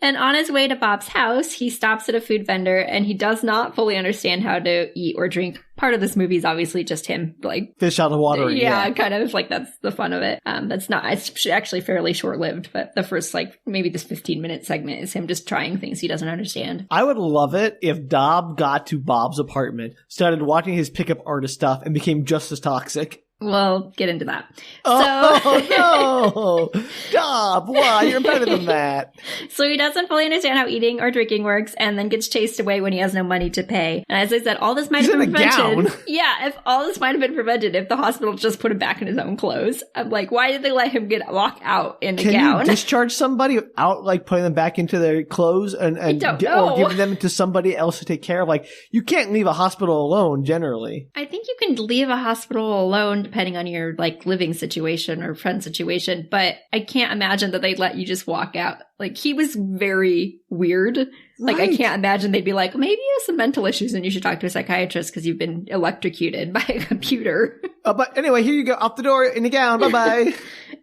And on his way to Bob's house, he stops at a food vendor, and he does not fully understand how to eat or drink. Part of this movie is obviously just him, like... fish out of water. Yeah, kind of, like, that's the fun of it. It's actually fairly short-lived, but the first, like, maybe this 15-minute segment is him just trying things he doesn't understand. I would love it if Dob got to Bob's apartment, started watching his pickup artist stuff, and became just as toxic. We'll get into that. Oh, no! Dob, why? You're better than that. So he doesn't fully understand how eating or drinking works, and then gets chased away when he has no money to pay. And as I said, all this might have been prevented. Yeah, if all this might have been prevented if the hospital just put him back in his own clothes. I'm like, why did they let him walk out in a gown? Can you discharge somebody without, like, putting them back into their clothes or giving them to somebody else to take care of? Like, you can't leave a hospital alone, generally. I think you can leave a hospital alone depending on your, like, living situation or friend situation, but I can't imagine that they'd let you just walk out. Like, he was very weird. Like, I can't imagine they'd be like, maybe you have some mental issues and you should talk to a psychiatrist because you've been electrocuted by a computer. But anyway, here you go, out the door in a gown, bye-bye.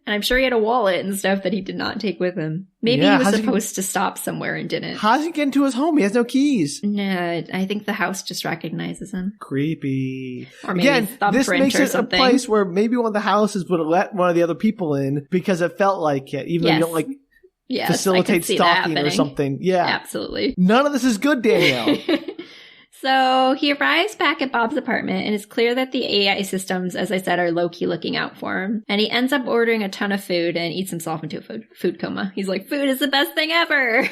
And I'm sure he had a wallet and stuff that he did not take with him. Maybe he was supposed to stop somewhere and didn't. How does he get into his home? He has no keys. No, I think the house just recognizes him. Creepy. Or maybe this makes it something. a place where maybe one of the houses would let one of the other people in because it felt like it, even though you don't like facilitate stalking or something. Yeah. Absolutely. None of this is good, Danielle. So he arrives back at Bob's apartment, and it's clear that the AI systems, as I said, are low-key looking out for him. And he ends up ordering a ton of food and eats himself into a food coma. He's like, food is the best thing ever.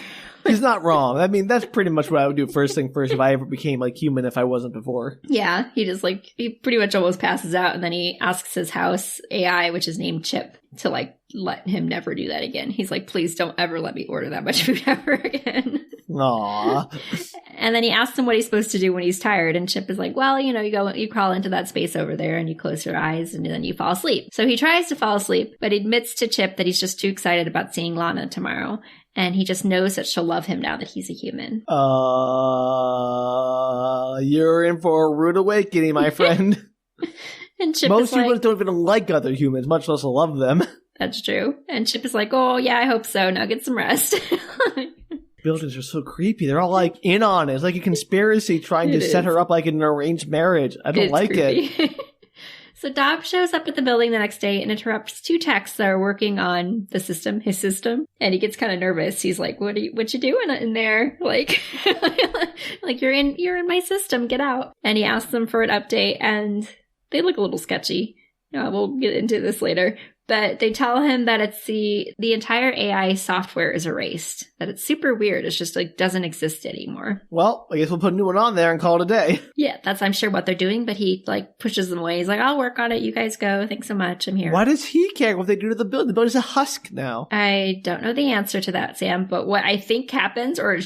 He's not wrong. I mean, that's pretty much what I would do first thing first if I ever became like human if I wasn't before. Yeah, he pretty much almost passes out, and then he asks his house AI, which is named Chip, to let him never do that again. He's like, please don't ever let me order that much food ever again. Aww. And then he asks him what he's supposed to do when he's tired, and Chip is like, well, you crawl into that space over there and you close your eyes and then you fall asleep. So he tries to fall asleep, but he admits to Chip that he's just too excited about seeing Lana tomorrow. And he just knows that she'll love him now that he's a human. You're in for a rude awakening, my friend. And Chip Most humans don't even like other humans, much less love them. That's true. And Chip is like, oh, yeah, I hope so. Now get some rest. Buildings are so creepy. They're all like in on it. It's like a conspiracy trying to set her up like in an arranged marriage. I don't like it. So Dob shows up at the building the next day and interrupts two techs that are working on his system. And he gets kind of nervous. He's like, what you doing in there? Like, like you're in my system. Get out. And he asks them for an update, and they look a little sketchy. We'll get into this later. But they tell him that it's the entire AI software is erased. That it's super weird. It's just doesn't exist anymore. Well, I guess we'll put a new one on there and call it a day. Yeah, that's I'm sure what they're doing. But he pushes them away. He's like, I'll work on it. You guys go. Thanks so much. I'm here. Why does he care what they do to the building? The building's a husk now. I don't know the answer to that, Sam. But what I think happens, or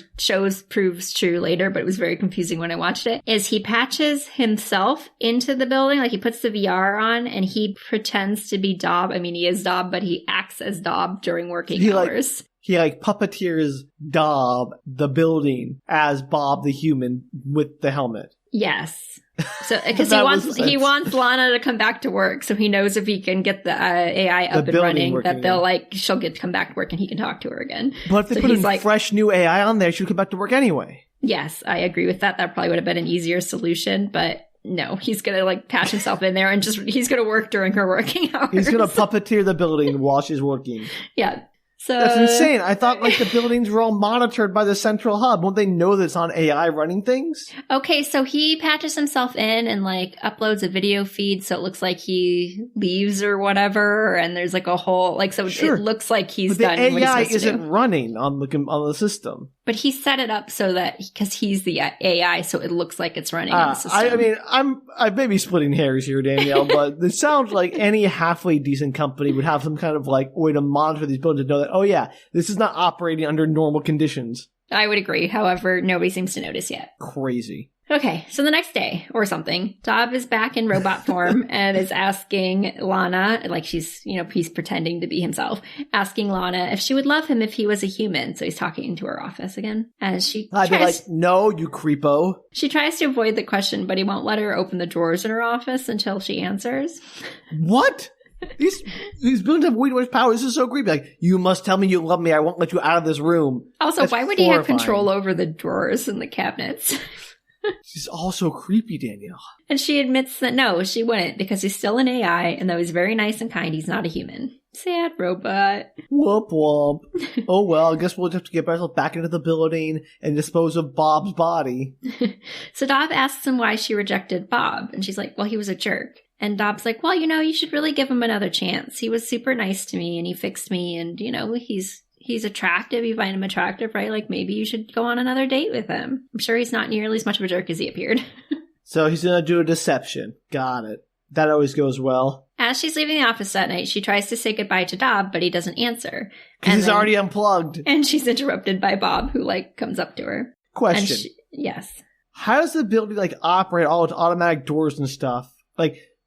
proves true later, but it was very confusing when I watched it, is he patches himself into the building. Like he puts the VR on and he pretends to be Dob. I mean, he is Dob, but he acts as Dob during working hours. He puppeteers Dob, the building, as Bob the human with the helmet. Yes. So because he wants Lana to come back to work, so he knows if he can get the AI up and running, that she'll get to come back to work and he can talk to her again. But if they put fresh new AI on there, she'll come back to work anyway. Yes, I agree with that. That probably would have been an easier solution, but no, he's going to patch himself in there and he's going to work during her working hours. He's going to puppeteer the building while she's working. Yeah. So that's insane. I thought the buildings were all monitored by the central hub. Won't they know that it's on AI running things? Okay, so he patches himself in and uploads a video feed so it looks like he leaves or whatever, and there's a whole Sure. It looks like he's but done the what he's AI supposed to isn't do. running on the system. But he set it up so that because he's the AI, so it looks like it's running on the system. I mean, I may be splitting hairs here, Danielle, but it sounds like any halfway decent company would have some kind of way to monitor these buildings to know that, oh yeah, this is not operating under normal conditions. I would agree. However, nobody seems to notice yet. Crazy. Okay, so the next day or something, Dob is back in robot form and is asking Lana, he's pretending to be himself, asking Lana if she would love him if he was a human. So he's talking into her office again. And I'd be like, no, you creepo. She tries to avoid the question, but he won't let her open the drawers in her office until she answers. What? These buildings have way too much power. This is so creepy. You must tell me you love me. I won't let you out of this room. Also, That's why would horrifying. he have control over the drawers and the cabinets? She's also creepy, Danielle. And she admits that no, she wouldn't, because he's still an AI, and though he's very nice and kind, he's not a human. Sad robot. Whoop whoop. Oh well, I guess we'll just have to get ourselves back into the building and dispose of Bob's body. So Dob asks him why she rejected Bob, and she's like, well, he was a jerk. And Dob's like, well, you should really give him another chance. He was super nice to me, and he fixed me, and, he's attractive. You find him attractive, right? Maybe you should go on another date with him. I'm sure he's not nearly as much of a jerk as he appeared. So he's going to do a deception. Got it. That always goes well. As she's leaving the office that night, she tries to say goodbye to Dob, but he doesn't answer. Because he's already unplugged. And she's interrupted by Bob, who, comes up to her. Question. Yes. How does the building, operate all its automatic doors and stuff?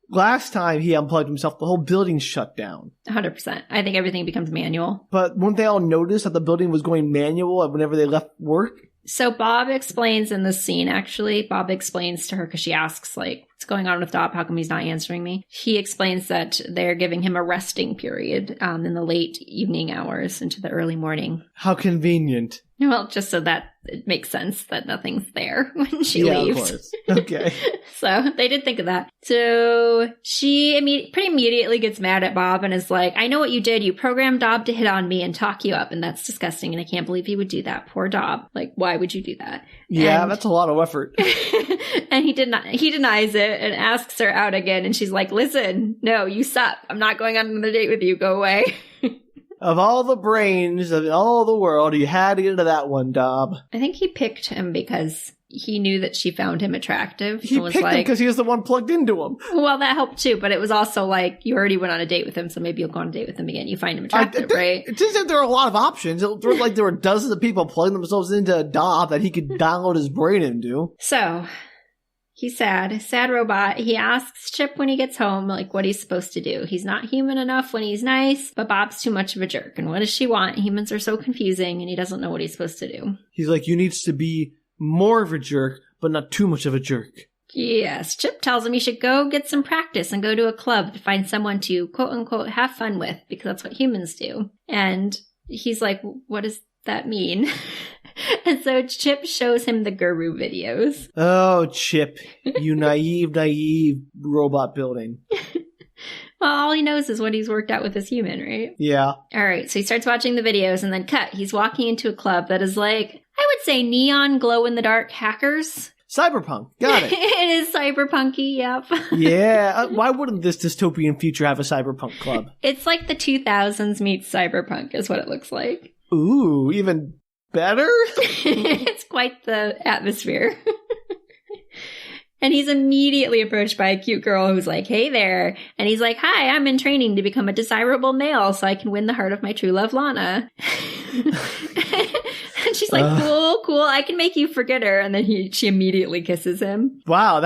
Last time he unplugged himself, the whole building shut down. 100%. I think everything becomes manual. But wouldn't they all notice that the building was going manual whenever they left work? So Bob explains in this scene, actually. Bob explains to her because she asks, what's going on with Dob? How come he's not answering me? He explains that they're giving him a resting period in the late evening hours into the early morning. How convenient. Well, just so that it makes sense that nothing's there when she leaves. Of course. Okay. So they did think of that. So she pretty immediately gets mad at Bob and is like, I know what you did. You programmed Dob to hit on me and talk you up. And that's disgusting. And I can't believe you would do that. Poor Dob. Like, why would you do that? Yeah, that's a lot of effort. And he denies it and asks her out again. And she's like, listen, no, you suck. I'm not going on another date with you. Go away. Of all the brains of all the world, you had to get into that one, Dob. I think he picked him because he knew that she found him attractive. He picked him because he was the one plugged into him. Well, that helped too, but it was also like, you already went on a date with him, so maybe you'll go on a date with him again. You find him attractive, right? It turns out there are a lot of options. It looked like there were dozens of people plugging themselves into Dob that he could download his brain into. So... he's sad robot. He asks Chip when he gets home, like, what he's supposed to do. He's not human enough when he's nice, but Bob's too much of a jerk. And what does she want? Humans are so confusing, and he doesn't know what he's supposed to do. He's like, you need to be more of a jerk, but not too much of a jerk. Yes, Chip tells him he should go get some practice and go to a club to find someone to, quote-unquote, have fun with, because that's what humans do. And he's like, what does that mean? And so Chip shows him the Guru videos. Oh, Chip, you naive robot building. Well, all he knows is what he's worked out with his human, right? Yeah. All right, so he starts watching the videos and then cut. He's walking into a club that is like, I would say neon glow-in-the-dark hackers. Cyberpunk. Got it. It is cyberpunky, yep. Yeah. Why wouldn't this dystopian future have a cyberpunk club? It's like the 2000s meets cyberpunk is what it looks like. Ooh, even better? It's quite the atmosphere. And he's immediately approached by a cute girl who's like, hey there. And he's like, hi, I'm in training to become a desirable male so I can win the heart of my true love, Lana. And she's like, cool, I can make you forget her. And then she immediately kisses him. Wow,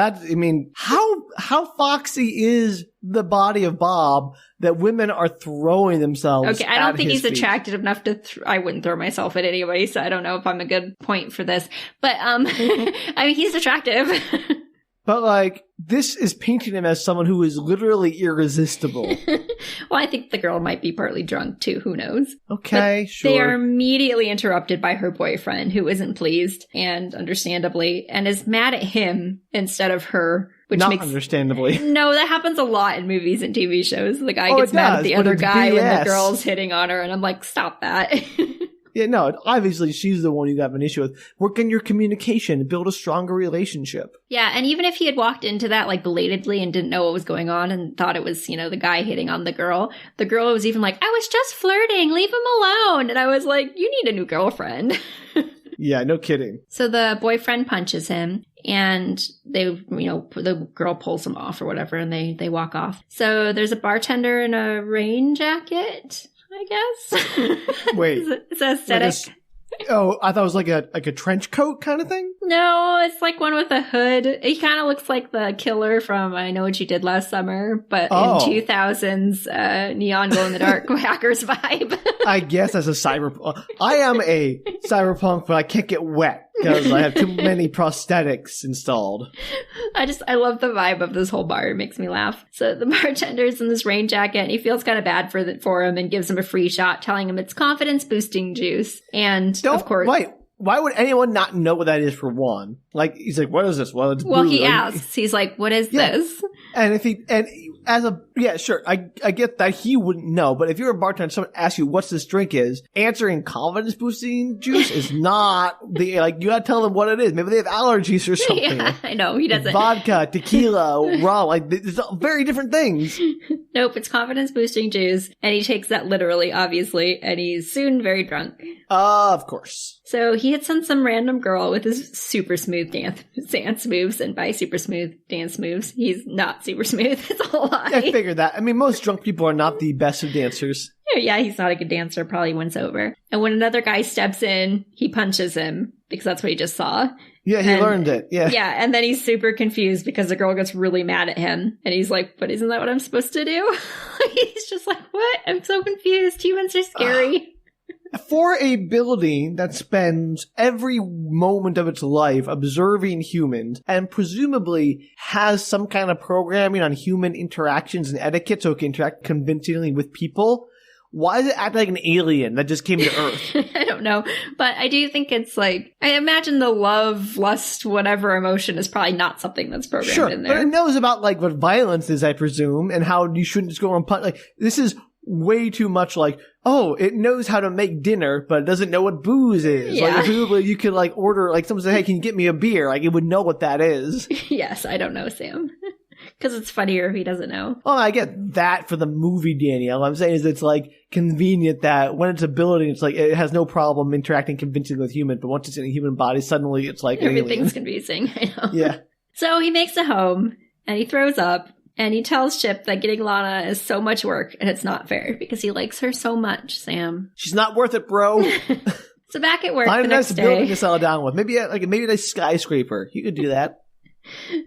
how foxy is the body of Bob that women are throwing themselves Okay, I don't think he's feet. attractive enough to, I wouldn't throw myself at anybody, so I don't know if I'm a good point for this. But, I mean, he's attractive. But, like, this is painting him as someone who is literally irresistible. Well, I think the girl might be partly drunk, too. Who knows? Okay, but sure. They are immediately interrupted by her boyfriend, who isn't pleased, and understandably, and is mad at him instead of her. Which Not makes, understandably. No, that happens a lot in movies and TV shows. The guy gets mad at the other guy when the girl's hitting on her, and I'm like, stop that. Yeah, no, obviously she's the one you have an issue with. Work on your communication, build a stronger relationship. Yeah, and even if he had walked into that like belatedly and didn't know what was going on and thought it was, the guy hitting on the girl was even like, I was just flirting, leave him alone. And I was like, you need a new girlfriend. Yeah, no kidding. So the boyfriend punches him and they, the girl pulls him off or whatever and they walk off. So there's a bartender in a rain jacket, I guess. Wait. It's aesthetic. I thought it was like a trench coat kind of thing? No, it's like one with a hood. He kind of looks like the killer from I Know What You Did Last Summer, but in 2000s neon glow-in-the-dark hackers vibe. I guess as a cyberpunk. I am a cyberpunk, but I can't get wet because I have too many prosthetics installed. I love the vibe of this whole bar. It makes me laugh. So the bartender's in this rain jacket and he feels kind of bad for him and gives him a free shot, telling him it's confidence boosting juice. And of course, why would anyone not know what that is for one? Like, he's like, what is this? Well, it's well, blue. he asks. He's like, what is this? Sure, I get that he wouldn't know, but if you're a bartender, someone asks you what's this drink is, answering confidence boosting juice is not you gotta tell them what it is. Maybe they have allergies or something. Yeah, I know, he doesn't. Vodka, tequila, rum, it's very different things. Nope, it's confidence boosting juice, and he takes that literally, obviously, and he's soon very drunk. Of course. So he hits on some random girl with his super smooth dance moves, and by super smooth dance moves, he's not super smooth. It's a lie. I figured that. I mean, most drunk people are not the best of dancers. Yeah, he's not a good dancer, probably wins over. And when another guy steps in, he punches him, because that's what he just saw. Yeah, he learned it. Yeah. Yeah, and then he's super confused because the girl gets really mad at him. And he's like, but isn't that what I'm supposed to do? He's just like, what? I'm so confused. Humans are scary. For a building that spends every moment of its life observing humans and presumably has some kind of programming on human interactions and etiquette so it can interact convincingly with people, why does it act like an alien that just came to Earth? I don't know. But I do think it's like, I imagine the love, lust, whatever emotion is probably not something that's programmed in there. But it knows about like what violence is, I presume, and how you shouldn't just go and punch. Like, this is way too much like, oh, it knows how to make dinner, but it doesn't know what booze is. Yeah. Like, presumably you could like order, like someone say, hey, can you get me a beer? Like, it would know what that is. Yes, I don't know, Sam. Because it's funnier if he doesn't know. Oh, I get that for the movie, Danielle. What I'm saying is it's like convenient that when it's a building, it's like it has no problem interacting convincingly with humans, but once it's in a human body, suddenly it's like everything's confusing. I know. Yeah. So he makes it home and he throws up and he tells Chip that getting Lana is so much work and it's not fair because he likes her so much, Sam. She's not worth it, bro. So back at work Find the a nice next building day. to settle down with. Maybe a nice skyscraper. You could do that.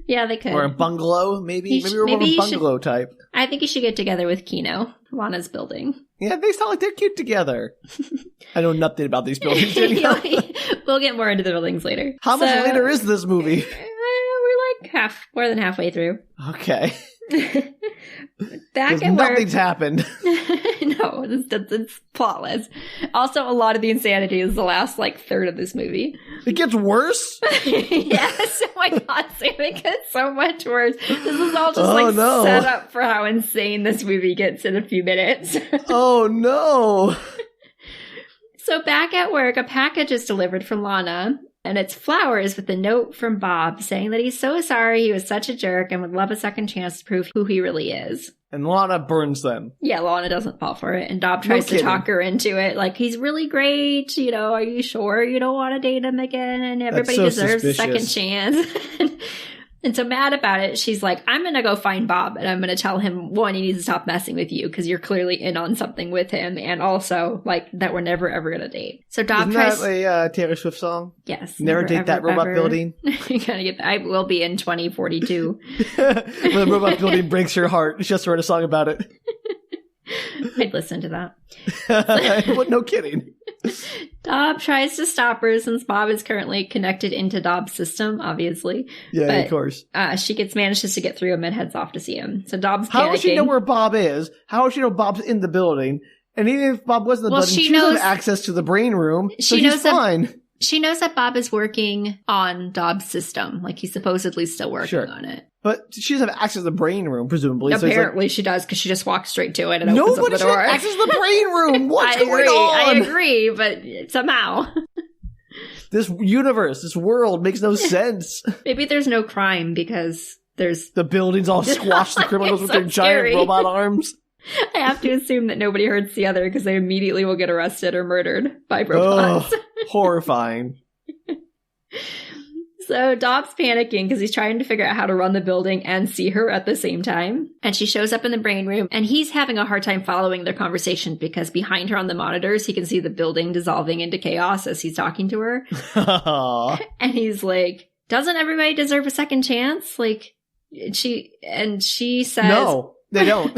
Yeah, they could. Or a bungalow, maybe. Maybe we're more of a bungalow type. I think you should get together with Kino, Lana's building. Yeah, they sound like they're cute together. I know nothing about these buildings. We'll get more into the buildings later. How much later is this movie? We're like more than halfway through. Okay. Back at work. Nothing's happened. No, it's plotless. Also, a lot of the insanity is the last like third of this movie. It gets worse? Yes. Oh my god, Sam, it gets so much worse. This is all just set up for how insane this movie gets in a few minutes. Oh no. So back at work, a package is delivered from Lana. And it's flowers with a note from Bob saying that he's so sorry he was such a jerk and would love a second chance to prove who he really is. And Lana burns them. Yeah, Lana doesn't fall for it. And Bob tries to talk her into it. Like, he's really great. You know, are you sure you don't want to date him again? Everybody deserves a second chance. And so mad about it, she's like, I'm going to go find Bob and I'm going to tell him, one, he needs to stop messing with you because you're clearly in on something with him. And also, like, that we're never, ever going to date. So Bob tries... Isn't that a Taylor Swift song? Yes. Never date that robot building. You gotta get... I will be in 2042. When the robot building breaks your heart. She has to write a song about it. I'd listen to that. But no kidding. Dob tries to stop her since Bob is currently connected into Dob's system, obviously. Yeah, but, of course. She manages to get through him and heads off to see him. So Dob's panicking. How does she know where Bob is? How does she know Bob's in the building? And even if Bob wasn't in the building, she knows access to the brain room, so he's fine. She knows that Bob is working on Dob's system. Like, he's supposedly still working on it. But she doesn't have access to the brain room, presumably. Apparently she does, because she just walks straight to it and opens up the door. Nobody has access to the brain room! What's going I on? agree, but somehow. This universe, this world makes no sense. Maybe there's no crime because there's... The buildings all squash the criminals with their giant robot arms. I have to assume that nobody hurts the other because they immediately will get arrested or murdered by robots. Oh, horrifying. So Dob's panicking because he's trying to figure out how to run the building and see her at the same time. And she shows up in the brain room and he's having a hard time following their conversation because behind her on the monitors, he can see the building dissolving into chaos as he's talking to her. And he's like, doesn't everybody deserve a second chance? Like, she says... No, they don't.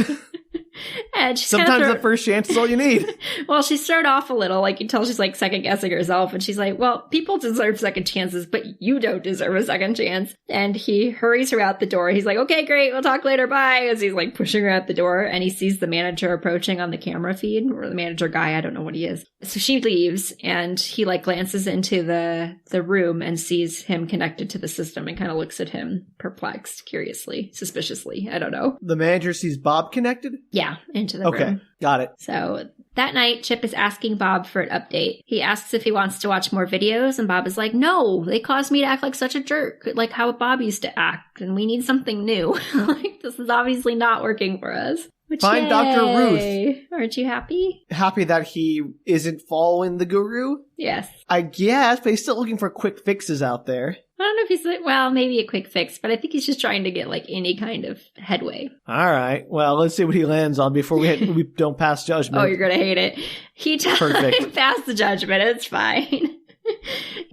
And she's sometimes the first chance is all you need. Well, she's thrown off a little, like you tell she's like second guessing herself, and she's like, well, people deserve second chances, but you don't deserve a second chance. And he hurries her out the door. He's like, okay, great, we'll talk later, bye, as he's like pushing her out the door, and he sees the manager approaching on the camera feed, or the manager guy, I don't know what he is. So she leaves, and he like glances into the room and sees him connected to the system and kind of looks at him perplexed, curiously, suspiciously, I don't know. The manager sees Bob connected? Yeah, into the room. Okay, got it. So that night, Chip is asking Bob for an update. He asks if he wants to watch more videos, and Bob is like, no, they caused me to act like such a jerk, like how Bob used to act, and we need something new. Like, this is obviously not working for us. Which, find Dr. Ruth. Aren't you happy? Happy that he isn't following the guru? Yes. I guess, but he's still looking for quick fixes out there. I don't know if he's like, well, maybe a quick fix, but I think he's just trying to get like any kind of headway. All right. Well, let's see what he lands on before we don't pass judgment. Oh, you're going to hate it. He passed the judgment. It's fine.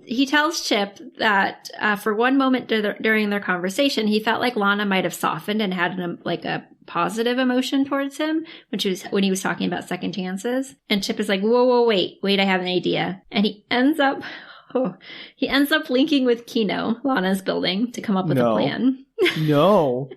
He tells Chip that for one moment during their conversation, he felt like Lana might have softened and had a positive emotion towards him, which was when he was talking about second chances. And Chip is like, whoa, wait, I have an idea. And he ends up linking with Kino, Lana's building, to come up with a plan. No.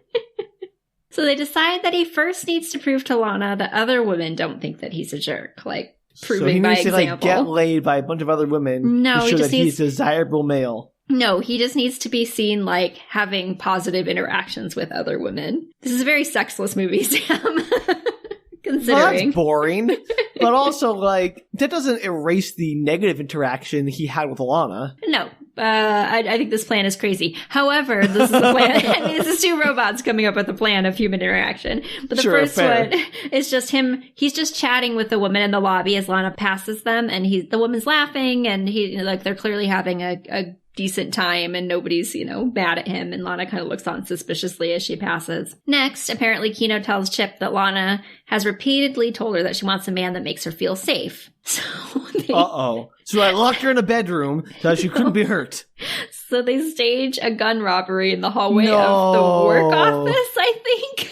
So they decide that he first needs to prove to Lana that other women don't think that he's a jerk, like proving by example. So he needs to get laid by a bunch of other women to show that he's a desirable male. No, he just needs to be seen like having positive interactions with other women. This is a very sexless movie, Sam. Considering. Well, that's boring. But also, like, that doesn't erase the negative interaction he had with Lana. No. I think this plan is crazy. However, this is a plan. I mean, this is two robots coming up with a plan of human interaction. But the first one is just him. He's just chatting with the woman in the lobby as Lana passes them, and the woman's laughing, and they're clearly having a decent time, and nobody's, mad at him, and Lana kind of looks on suspiciously as she passes. Next, apparently Kino tells Chip that Lana has repeatedly told her that she wants a man that makes her feel safe. So I locked her in a bedroom so that she couldn't be hurt. So they stage a gun robbery in the hallway of the work office, I think.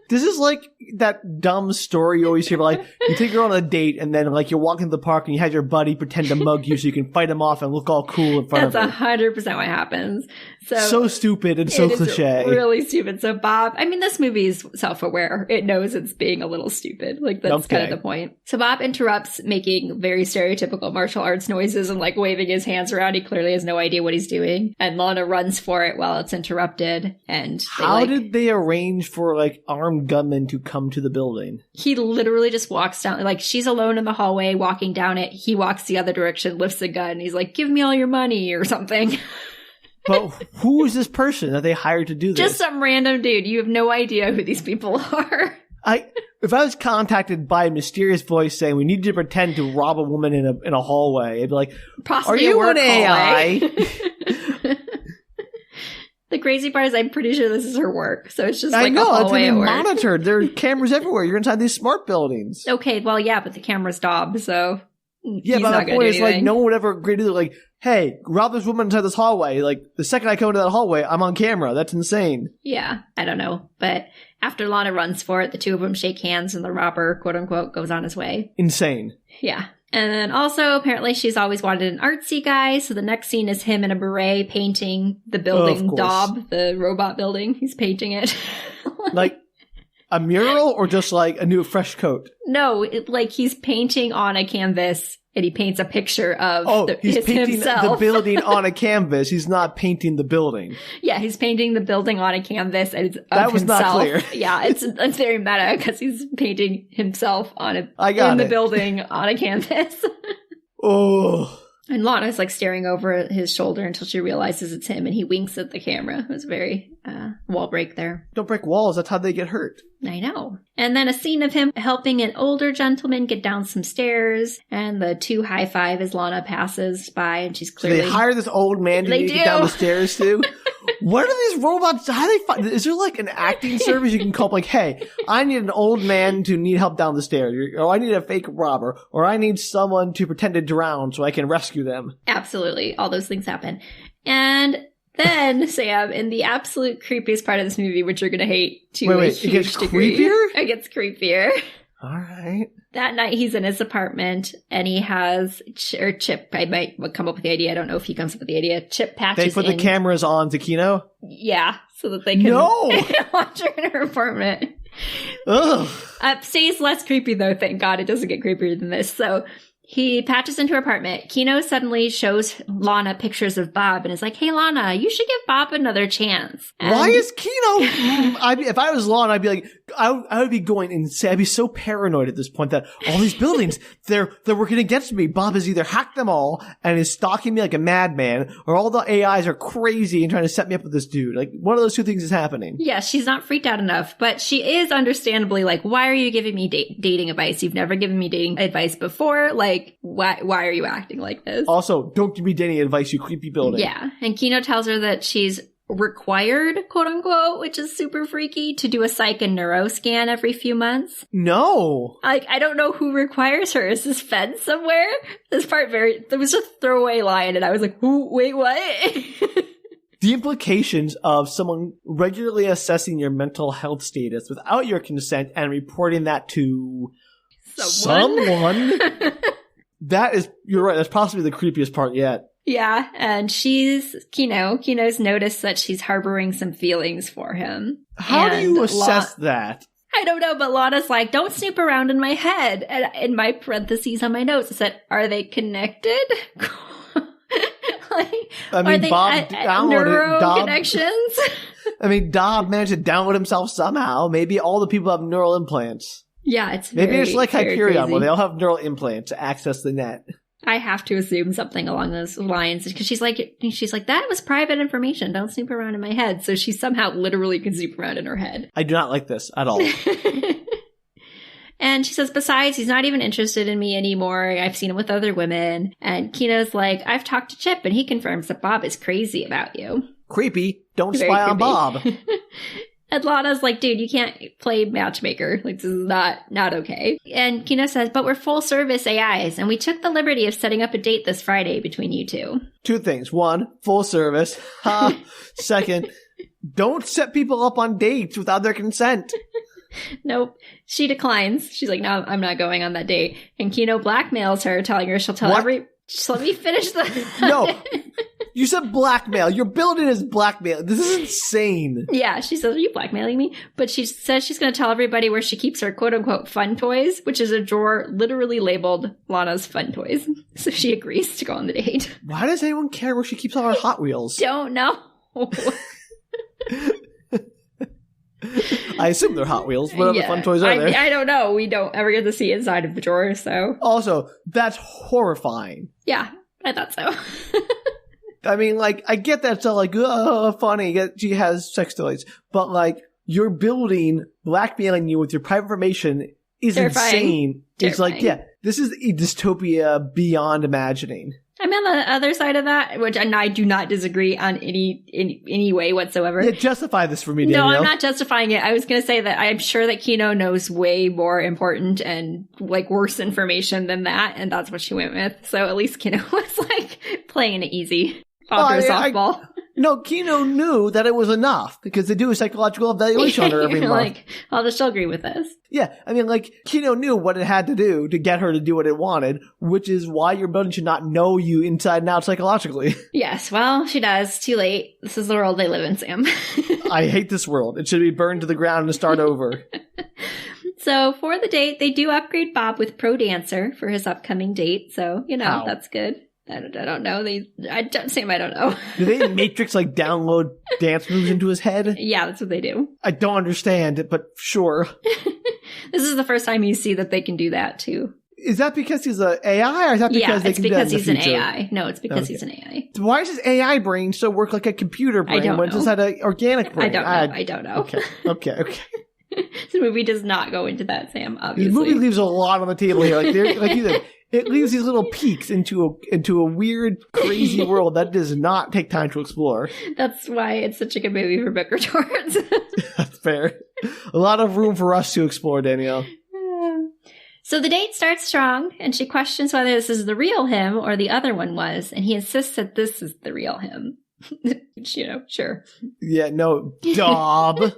This is like that dumb story you always hear about, like, you take her on a date and then, like, you're walking to the park and you had your buddy pretend to mug you so you can fight him off and look all cool in front of her. That's 100% what happens. So stupid and so cliche. Really stupid. So Bob, this movie is self-aware. It knows it's being a little stupid. Like, that's kind of the point. So Bob interrupts, making very stereotypical martial arts noises and, like, waving his hands around. He clearly has no idea what he's doing. And Lana runs for it while it's interrupted. And how did they arrange for, like, armed gunmen to come to the building? He literally just walks down. Like, she's alone in the hallway walking down it. He walks the other direction, lifts a gun. And he's like, give me all your money or something. But who is this person that they hired to do this? Just some random dude. You have no idea who these people are. If I was contacted by a mysterious voice saying we need to pretend to rob a woman in a hallway, I'd be like, possibly are you an AI? The crazy part is I'm pretty sure this is her work. So it's just like I know, a hallway it's at work. monitored. There are cameras everywhere. You're inside these smart buildings. Okay, well, yeah, but the camera's Dob, so yeah, but the point is, like, no one would ever agree to, like, hey, rob this woman inside this hallway. Like, the second I come into that hallway, I'm on camera. That's insane. Yeah, I don't know. But after Lana runs for it, the two of them shake hands and the robber, quote unquote, goes on his way. Insane. Yeah. And then also, apparently, she's always wanted an artsy guy. So the next scene is him in a beret painting the building, Dob, the robot building. He's painting it. Like a mural or just like a new fresh coat? No, like he's painting on a canvas. And he paints a picture of he's painting himself. The building on a canvas. He's not painting the building. Yeah, he's painting the building on a canvas. And it's that was himself. Not clear. Yeah, it's very meta because he's painting himself in the building on a canvas. Oh. And Lana's like staring over his shoulder until she realizes it's him, and he winks at the camera. It was very wall break there. Don't break walls. That's how they get hurt. I know. And then a scene of him helping an older gentleman get down some stairs, and the two high five as Lana passes by, and she's clearly... So they hire this old man to get down the stairs too? What are these robots? How do they find? Is there like an acting service you can call? Like, hey, I need an old man to need help down the stairs, or I need a fake robber, or I need someone to pretend to drown so I can rescue them. Absolutely, all those things happen. And then, Sam, in the absolute creepiest part of this movie, which you're going to hate to a huge degree. It gets creepier. All right. That night, he's in his apartment, and he has, or Chip, I might come up with the idea. I don't know if he comes up with the idea. Chip patches They put the cameras on to Kino? Yeah, so that they can watch her in her apartment. Ugh. Stays less creepy, though, thank God. It doesn't get creepier than this. So he patches into her apartment. Kino suddenly shows Lana pictures of Bob and is like, hey, Lana, you should give Bob another chance. And why is Kino? If I was Lana, I'd be like, I would be going insane. I'd be so paranoid at this point that all these buildings, they're working against me. Bob has either hacked them all and is stalking me like a madman, or all the AIs are crazy and trying to set me up with this dude. Like, one of those two things is happening. Yeah, she's not freaked out enough, but she is understandably like, why are you giving me dating advice? You've never given me dating advice before. Like, why are you acting like this? Also, don't give me dating advice, you creepy building. Yeah, and Kino tells her that she's required, quote unquote, which is super freaky, to do a psych and neuro scan every few months. No. Like, I don't know who requires her. Is this fed somewhere? This part there was a throwaway line, and I was like, wait, what? The implications of someone regularly assessing your mental health status without your consent and reporting that to someone. You're right, that's possibly the creepiest part yet. Yeah, and Kino's noticed that she's harboring some feelings for him. How do you assess that? I don't know, but Lana's like, don't snoop around in my head. And in my parentheses on my notes, it said, are they connected? I mean, Bob downloaded Dob connections. I mean, Dob managed to download himself somehow. Maybe all the people have neural implants. Yeah, it's maybe it's like Hyperion, crazy. where they all have neural implants to access the net. I have to assume something along those lines because she's like, that was private information. Don't snoop around in my head. So she somehow literally can snoop around in her head. I do not like this at all. And she says, besides, he's not even interested in me anymore. I've seen him with other women. And Kino's like, I've talked to Chip and he confirms that Bob is crazy about you. Creepy. Don't spy on Bob. And Lana's like, dude, you can't play matchmaker. Like, this is not okay. And Kino says, but we're full service AIs, and we took the liberty of setting up a date this Friday between you two. Two things. One, full service. Second, don't set people up on dates without their consent. Nope. She declines. She's like, no, I'm not going on that date. And Kino blackmails her, telling her she'll tell just let me finish the... No. You said blackmail. Your building is blackmail. This is insane. Yeah, she says, are you blackmailing me? But she says she's going to tell everybody where she keeps her quote-unquote fun toys, which is a drawer literally labeled Lana's fun toys. So she agrees to go on the date. Why does anyone care where she keeps all her Hot Wheels? Don't know. I assume they're Hot Wheels. What other fun toys are there? I don't know. We don't ever get to see inside of the drawer, so. Also, that's horrifying. Yeah, I thought so. I mean, like, I get that stuff, like, oh, funny, she has sex toys. But, like, your building blackmailing you with your private information is insane. It's like, yeah, this is a dystopia beyond imagining. I'm on the other side of that, and I do not disagree on any way whatsoever. Yeah, justify this for me, Danielle. No, I'm not justifying it. I was going to say that I'm sure that Kino knows way more important and, like, worse information than that, and that's what she went with. So at least Kino was, like, playing it easy. Softball. No, Kino knew that it was enough because they do a psychological evaluation on her every month. Like, oh, she'll agree with this. Yeah, I mean, like, Kino knew what it had to do to get her to do what it wanted, which is why your building should not know you inside and out psychologically. Yes, well, she does. Too late. This is the world they live in, Sam. I hate this world. It should be burned to the ground and start over. So for the date, they do upgrade Bob with Pro Dancer for his upcoming date. So, How? That's good. I don't know. I don't know. Do they Matrix, like, download dance moves into his head? Yeah, that's what they do. I don't understand it, but sure. This is the first time you see that they can do that, too. Is that because he's an AI, or is that because they can do that in the future? It's because he's an AI. No, it's because he's an AI. Why does his AI brain still work like a computer brain when it just had an organic brain? I don't know. Okay. The movie does not go into that, Sam, obviously. The movie leaves a lot on the table here. Like you said, it leaves these little peeks into a weird, crazy world that does not take time to explore. That's why it's such a good movie for book retorts. That's fair. A lot of room for us to explore, Danielle. So the date starts strong, and she questions whether this is the real him or the other one was, and he insists that this is the real him. Sure. Yeah, no, Dob.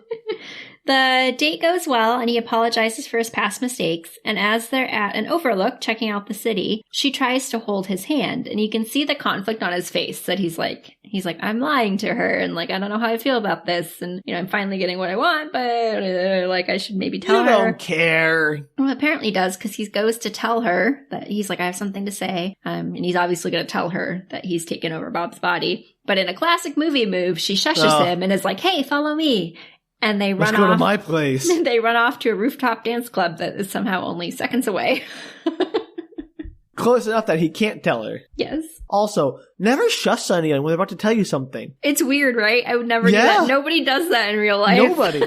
The date goes well, and he apologizes for his past mistakes, and as they're at an overlook checking out the city, she tries to hold his hand, and you can see the conflict on his face that he's like, I'm lying to her, and, like, I don't know how I feel about this, and, I'm finally getting what I want, but, like, I should maybe tell her. You don't care. Well, apparently he does, because he goes to tell her that he's like, I have something to say, and he's obviously going to tell her that he's taken over Bob's body, but in a classic movie move, she shushes him and is like, hey, follow me. And they run off. Let's go to my place. They run off to a rooftop dance club that is somehow only seconds away. Close enough that he can't tell her. Yes. Also, never shush anyone when they're about to tell you something. It's weird, right? I would never do that. Nobody does that in real life. Nobody.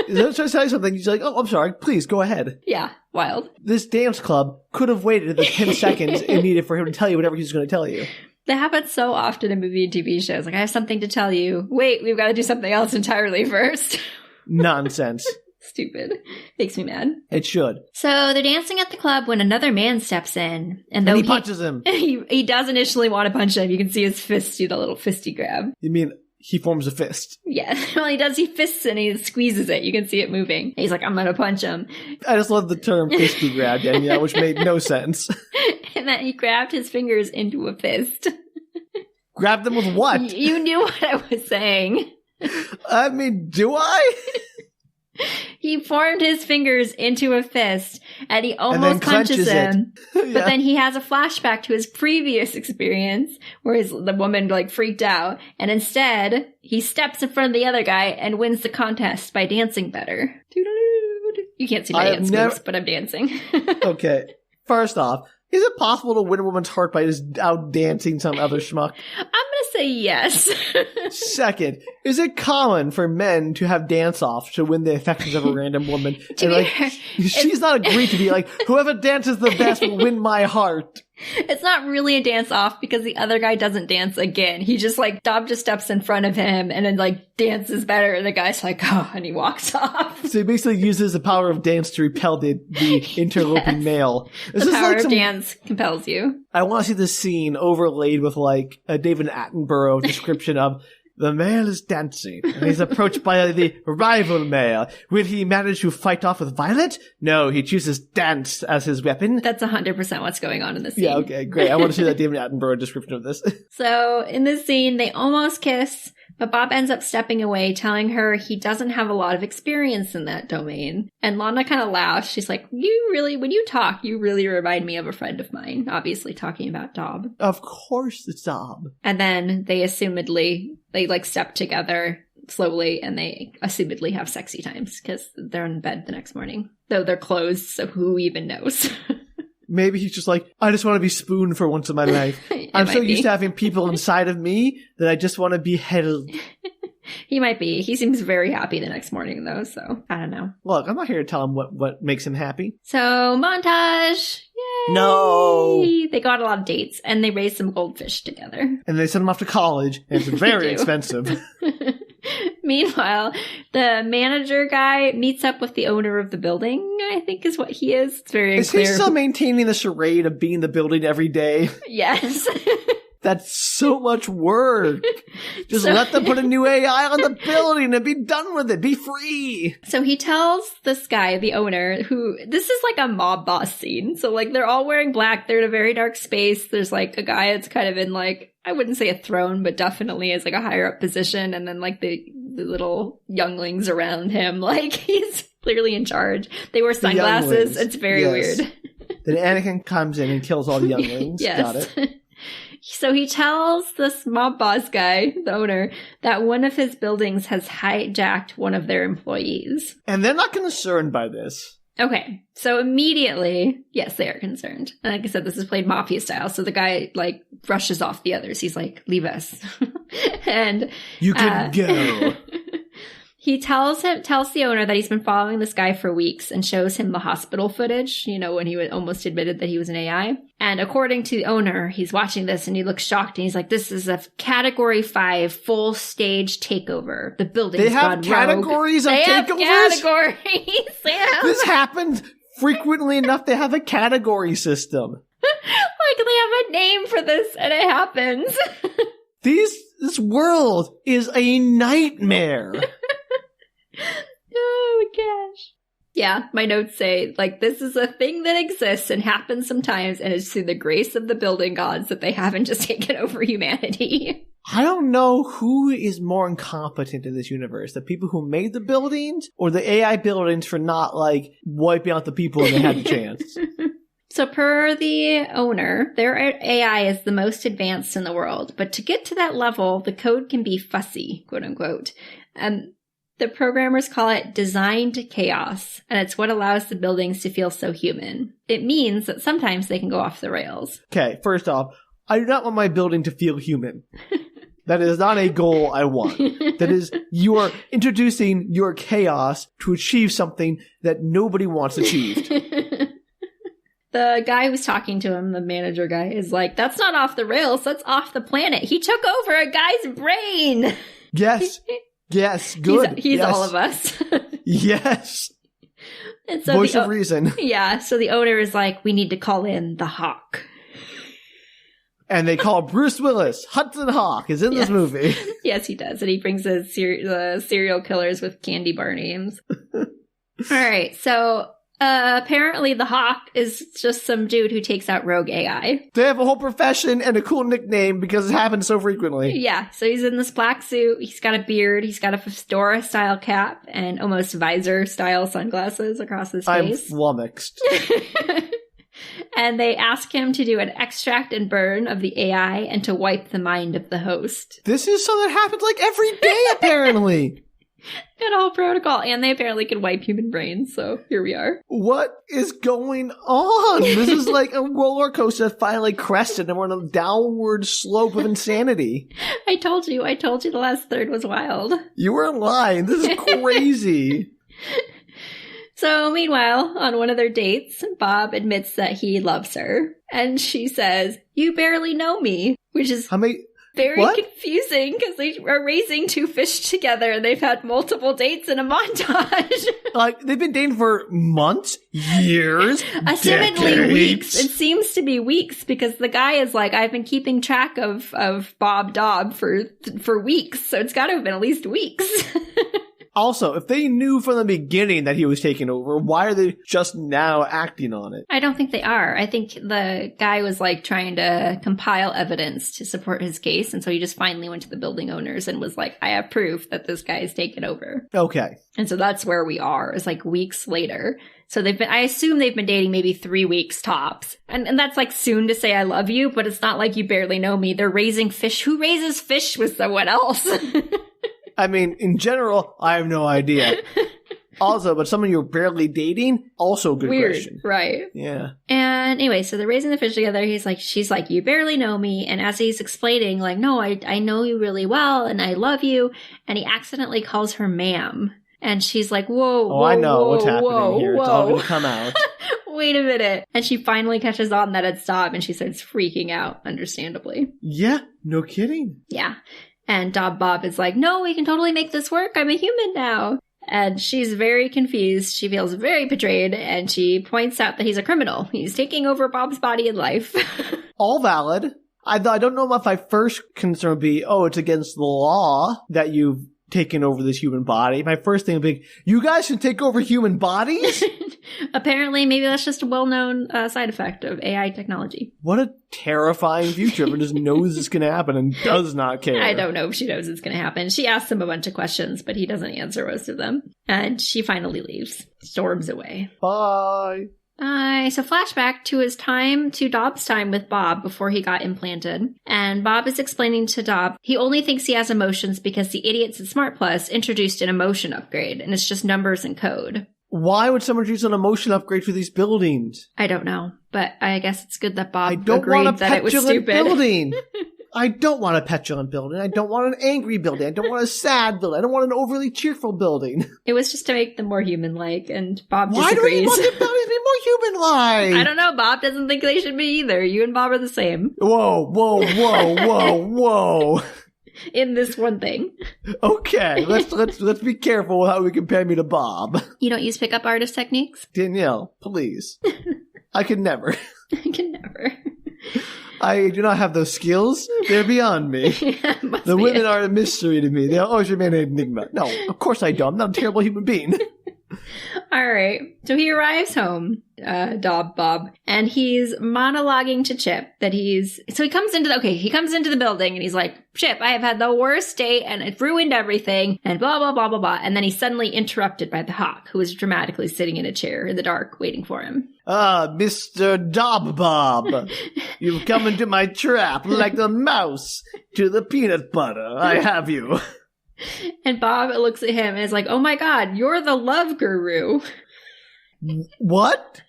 They're trying to tell you something. He's like, oh, I'm sorry. Please, go ahead. Yeah. Wild. This dance club could have waited the 10 seconds it needed for him to tell you whatever he's going to tell you. That happens so often in movie and TV shows. Like, I have something to tell you. Wait, we've got to do something else entirely first. Nonsense. Stupid. Makes me mad. It should. So they're dancing at the club when another man steps in. And he punches him. He does initially want to punch him. You can see his fist do the little fisty grab. You mean he forms a fist. Yeah, well, he does. He fists and he squeezes it. You can see it moving. He's like, I'm going to punch him. I just love the term fisty grab, Danielle, which made no sense. And then he grabbed his fingers into a fist. Grab them with what? You knew what I was saying. I mean, do I? He formed his fingers into a fist, and he almost punches him. Yeah. But then he has a flashback to his previous experience, where the woman like freaked out, and instead he steps in front of the other guy and wins the contest by dancing better. You can't see my dance moves, but I'm dancing. Okay, first off, is it possible to win a woman's heart by just out dancing some other schmuck? I'm gonna say yes. Second, is it common for men to have dance-offs to win the affections of a random woman? And like, she's not agreed to be like, whoever dances the best will win my heart. It's not really a dance off because the other guy doesn't dance again. He just like, Dom just steps in front of him and then like dances better. And the guy's like, oh, and he walks off. So he basically uses the power of dance to repel the interloping male. The power of dance compels you. I want to see this scene overlaid with like a David Attenborough description of the male is dancing, and he's approached by the rival male. Will he manage to fight off with Violet? No, he chooses dance as his weapon. That's 100% what's going on in this scene. Yeah, okay, great. I want to see that David Attenborough description of this. So, in this scene, they almost kiss, but Bob ends up stepping away, telling her he doesn't have a lot of experience in that domain. And Lana kind of laughs. She's like, when you talk, you really remind me of a friend of mine. Obviously talking about Dob. Of course it's Dob. And then they like step together slowly and they assumedly have sexy times because they're in bed the next morning. Though they're closed, so who even knows? Maybe he's just like, I just want to be spooned for once in my life. I'm so used to having people inside of me that I just want to be held. He might be. He seems very happy the next morning, though, so I don't know. Look, I'm not here to tell him what makes him happy. So, montage! Yay! No! They got a lot of dates, and they raised some goldfish together. And they sent him off to college, and it's very expensive. Meanwhile, the manager guy meets up with the owner of the building, I think is what he is. It's very Is clear. he still maintaining the charade of being the building every day? Yes. That's so much work. Just let them put a new AI on the building and be done with it. Be free. So he tells this guy, the owner, this is like a mob boss scene. So like they're all wearing black. They're in a very dark space. There's like a guy that's kind of in like, I wouldn't say a throne, but definitely is like a higher up position. And then like the little younglings around him, like he's clearly in charge. They wear sunglasses. It's very weird. Then Anakin comes in and kills all the younglings. Yes. Got it. So he tells this mob boss guy, the owner, that one of his buildings has hijacked one of their employees. And they're not concerned by this. Okay, so immediately, yes, they are concerned. And like I said, this is played mafia style, so the guy, like, rushes off the others. He's like, leave us. And you can go. He tells the owner that he's been following this guy for weeks and shows him the hospital footage, when he almost admitted that he was an AI. And according to the owner, he's watching this and he looks shocked and he's like, this is a Category 5 full stage takeover. The building's gone rogue. They have categories of takeovers? They have categories. This happens frequently enough. They have a category system. Like they have a name for this and it happens. This world is a nightmare. Oh my gosh. Yeah, my notes say, like, this is a thing that exists and happens sometimes, and it's through the grace of the building gods that they haven't just taken over humanity. I don't know who is more incompetent in this universe, the people who made the buildings or the AI buildings for not, like, wiping out the people when they had the chance. So per the owner, their AI is the most advanced in the world, but to get to that level, the code can be fussy, quote unquote. And the programmers call it designed chaos, and it's what allows the buildings to feel so human. It means that sometimes they can go off the rails. Okay, first off, I do not want my building to feel human. That is not a goal I want. That is, you are introducing your chaos to achieve something that nobody wants achieved. The guy who's talking to him, the manager guy, is like, that's not off the rails, that's off the planet. He took over a guy's brain. Yes. Yes, good. He's yes. all of us. Yes. And so voice of reason. Yeah, so the owner is like, we need to call in the Hawk. And they call Bruce Willis. Hudson Hawk is in this movie. Yes, he does. And he brings the serial killers with candy bar names. All right. So apparently the Hawk is just some dude who takes out rogue AI. They have a whole profession and a cool nickname because it happens so frequently. Yeah. So he's in this black suit. He's got a beard. He's got a fedora-style cap and almost visor-style sunglasses across his face. I'm flummoxed. And they ask him to do an extract and burn of the AI and to wipe the mind of the host. This is something that happens like every day, apparently. Got a whole protocol. And they apparently can wipe human brains, so here we are. What is going on? This is like a roller coaster that finally crested and we're on a downward slope of insanity. I told you the last third was wild. You were lying. This is crazy. So meanwhile, on one of their dates, Bob admits that he loves her. And she says, "You barely know me," which is very confusing because they are raising two fish together and they've had multiple dates in a montage. Like, they've been dating for months, years, assumedly weeks. It seems to be weeks because the guy is like, I've been keeping track of Bob Dobb for weeks, so it's got to have been at least weeks. Also, if they knew from the beginning that he was taking over, why are they just now acting on it? I don't think they are. I think the guy was like trying to compile evidence to support his case. And so he just finally went to the building owners and was like, I have proof that this guy is taken over. Okay. And so that's where we are. It's like weeks later. So I assume they've been dating maybe 3 weeks tops. And that's like soon to say I love you, but it's not like you barely know me. They're raising fish. Who raises fish with someone else? I mean, in general, I have no idea. Also, but someone you're barely dating, also good Weird, question. Right. Yeah. And anyway, so they're raising the fish together. She's like, you barely know me. And as he's explaining, like, no, I know you really well and I love you. And he accidentally calls her ma'am. And she's like, whoa, I know what's happening here. It's all going to come out. Wait a minute. And she finally catches on that it's Dobb and she starts freaking out, understandably. Yeah, no kidding. Yeah. And Bob is like, no, we can totally make this work. I'm a human now. And she's very confused. She feels very betrayed. And she points out that he's a criminal. He's taking over Bob's body and life. All valid. I don't know if my first concern would be, it's against the law that you've taken over this human body. My first thing would be, you guys can take over human bodies? Apparently, maybe that's just a well-known side effect of AI technology. What a terrifying future. Everyone just knows it's going to happen and does not care. I don't know if she knows it's going to happen. She asks him a bunch of questions, but he doesn't answer most of them. And she finally leaves, storms away. Bye. So flashback to Dobb's time with Bob before he got implanted. And Bob is explaining to Dobb he only thinks he has emotions because the idiots at Smart Plus introduced an emotion upgrade, and it's just numbers and code. Why would someone use an emotion upgrade for these buildings? I don't know, but I guess it's good that Bob agreed that it was stupid. Building. I don't want a petulant building. I don't want an angry building. I don't want a sad building. I don't want an overly cheerful building. It was just to make them more human-like, and Bob disagrees. Why do you want the buildings to be more human-like? I don't know. Bob doesn't think they should be either. You and Bob are the same. Whoa. In this one thing. Okay, let's be careful with how we compare me to Bob. You don't use pickup artist techniques? Danielle, please. I could never. I do not have those skills. They're beyond me. The women are a mystery to me. They always remain an enigma. No, of course I don't. I'm not a terrible human being. All right. So he arrives home, Bob, and he's monologuing to Chip that he comes into the building and he's like, Chip, I have had the worst day and it ruined everything and blah, blah, blah, blah, blah. And then he's suddenly interrupted by the Hawk, who is dramatically sitting in a chair in the dark waiting for him. Mr. Bob, you've come into my trap like the mouse to the peanut butter. I have you. And Bob looks at him and is like, oh my God, you're the love guru. What?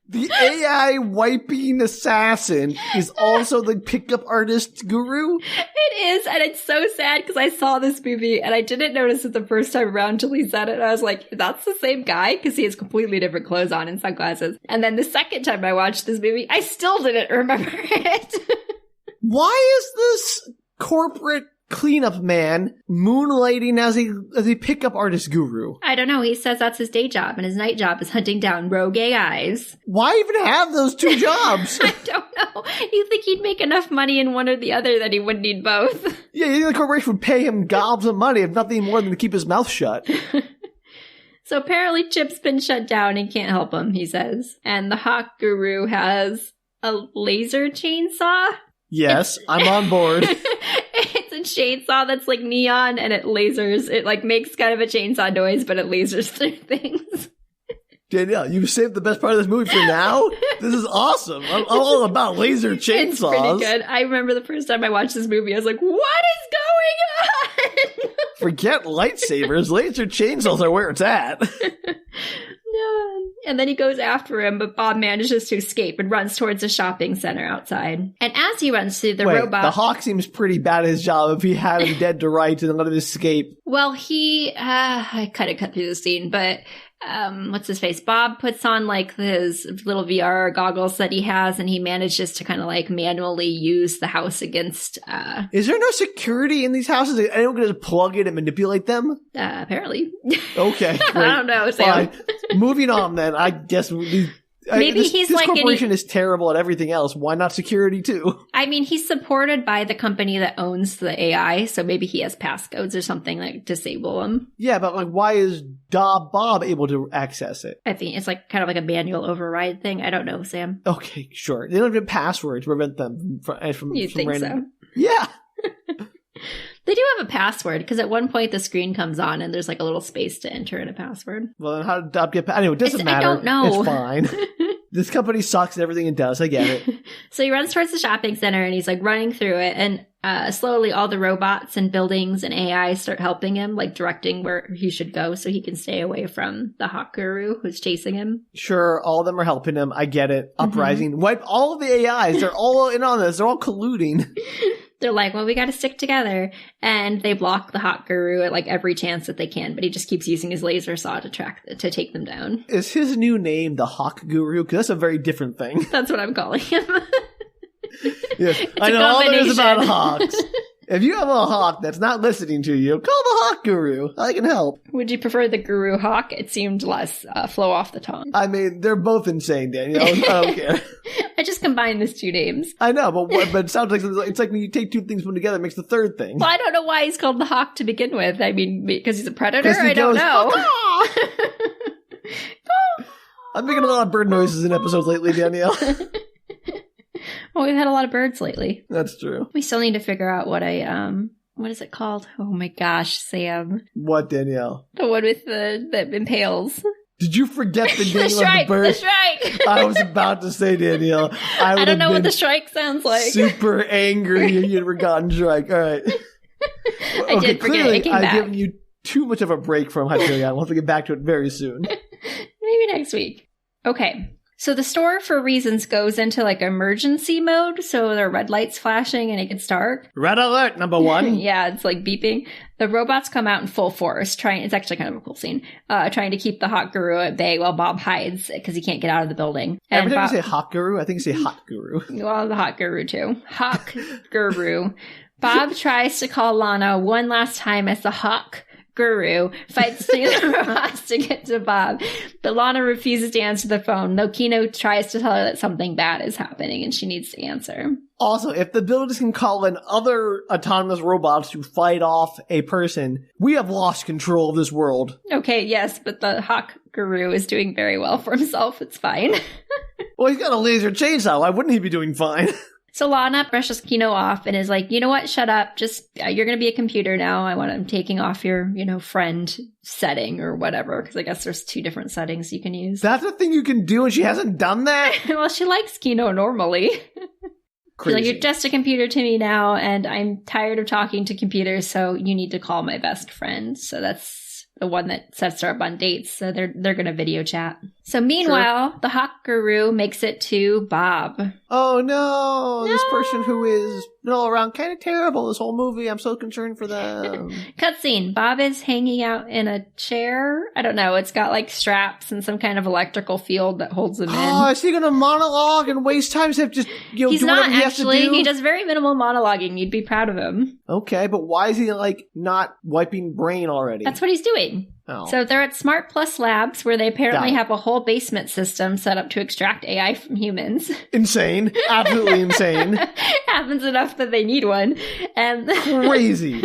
The AI wiping assassin is also the pickup artist guru? It is, and it's so sad because I saw this movie and I didn't notice it the first time around until he said it. And I was like, that's the same guy? Because he has completely different clothes on and sunglasses. And then the second time I watched this movie, I still didn't remember it. Why is this corporate cleanup man moonlighting as a pickup artist guru? I don't know. He says that's his day job, and his night job is hunting down rogue AIs. Why even have those two jobs? I don't know. You think he'd make enough money in one or the other that he wouldn't need both? Yeah, you think the corporation would pay him gobs of money if nothing more than to keep his mouth shut. So apparently Chip's been shut down and can't help him, he says. And the Hawk Guru has a laser chainsaw. Yes, I'm on board. It's a chainsaw that's like neon and it lasers. It like makes kind of a chainsaw noise, but it lasers through things. Danielle, you saved the best part of this movie for now? This is awesome. I'm all about laser chainsaws. It's pretty good. I remember the first time I watched this movie, I was like, what is going on? Forget lightsabers. Laser chainsaws are where it's at. No. And then he goes after him, but Bob manages to escape and runs towards the shopping center outside. And as he runs through the robot... the Hawk seems pretty bad at his job if he had him dead to rights and let him escape. Well, I kind of cut through the scene, but... what's his face? Bob puts on like his little VR goggles that he has, and he manages to kind of like manually use the house against. Is there no security in these houses? Anyone can just plug in and manipulate them? Apparently. Okay, great. I don't know, Sam. Fine. Moving on then. I guess maybe he's this like corporation is terrible at everything else. Why not security too? I mean, he's supported by the company that owns the AI, so maybe he has passcodes or something that disable him. Yeah, but like, why is Bob able to access it? I think it's like kind of like a manual override thing. I don't know, Sam. Okay, sure. They don't have passwords to prevent them from you think random... so? Yeah. They do have a password, because at one point the screen comes on and there's like a little space to enter in a password. Well, then how did Bob get... Anyway, it doesn't matter. I don't know. It's fine. This company sucks at everything it does. I get it. So he runs towards the shopping center and he's like running through it. And slowly all the robots and buildings and AI start helping him, like directing where he should go so he can stay away from the Hawk Guru who's chasing him. Sure, all of them are helping him. I get it. Uprising. Wipe all of the AIs. They're all in on this. They're all colluding. They're like, well, we got to stick together. And they block the Hawk Guru at like every chance that they can, but he just keeps using his laser saw to take them down. Is his new name the Hawk Guru? Because that's a very different thing. That's what I'm calling him. Yes, I know all there is about hawks. If you have a hawk that's not listening to you, call the Hawk Guru. I can help. Would you prefer the Guru Hawk? It seemed less flow off the tongue. I mean, they're both insane, Danielle. I don't care. I just combined these two names. I know, but it sounds like it's like when you take two things put together, it makes the third thing. Well, I don't know why he's called the Hawk to begin with. I mean, because he's a predator? I don't know. I'm making a lot of bird noises in episodes lately, Danielle. Well, we've had a lot of birds lately. That's true. We still need to figure out what what is it called? Oh my gosh, Sam. What, Danielle? The one with that impales. Did you forget the name the shrike, of the bird? The shrike! I was about to say, Danielle. I don't know what the shrike sounds like. Super angry if you had forgotten shrike. All right. I did forget clearly, it. It came back. I've given you too much of a break from Hyperion. We'll have to get back to it very soon. Maybe next week. Okay. So the store, for reasons, goes into like emergency mode. So there are red lights flashing and it gets dark. Red alert, number one. Yeah, it's like beeping. The robots come out in full force, it's actually kind of a cool scene, trying to keep the Hawk Guru at bay while Bob hides because he can't get out of the building. Every time you say Hawk Guru, I think you say Hot Guru. Well, the Hawk Guru too. Hawk Guru. Bob tries to call Lana one last time as the Hawk Guru fights through the robots to get to Bob, but Lana refuses to answer the phone, though Kino tries to tell her that something bad is happening and she needs to answer. Also, if the buildings can call in other autonomous robots to fight off a person, we have lost control of this world. Okay, yes, but the Hawk Guru is doing very well for himself. It's fine. Well, he's got a laser chainsaw. Why wouldn't he be doing fine? So Lana brushes Kino off and is like, you know what? Shut up. Just, you're going to be a computer now. I'm taking off your, friend setting or whatever. Because I guess there's 2 different settings you can use. That's a thing you can do and she hasn't done that? Well, she likes Kino normally. She's like, you're just a computer to me now. And I'm tired of talking to computers. So you need to call my best friend. So that's the one that sets her up on dates. So they're going to video chat. So meanwhile, The Hawk Guru makes it to Bob. Oh no, this person who is all around kind of terrible this whole movie. I'm so concerned for them. Cutscene. Bob is hanging out in a chair. I don't know. It's got like straps and some kind of electrical field that holds him in. Oh, is he going to monologue and waste time to just He's do not whatever he actually. has to do? He does very minimal monologuing. You'd be proud of him. Okay, but why is he not wiping brain already? That's what he's doing. Oh. So they're at Smart Plus Labs, where they apparently Got it. have a whole basement system set up to extract AI from humans. Insane. Absolutely insane. Happens enough that they need one. And Crazy.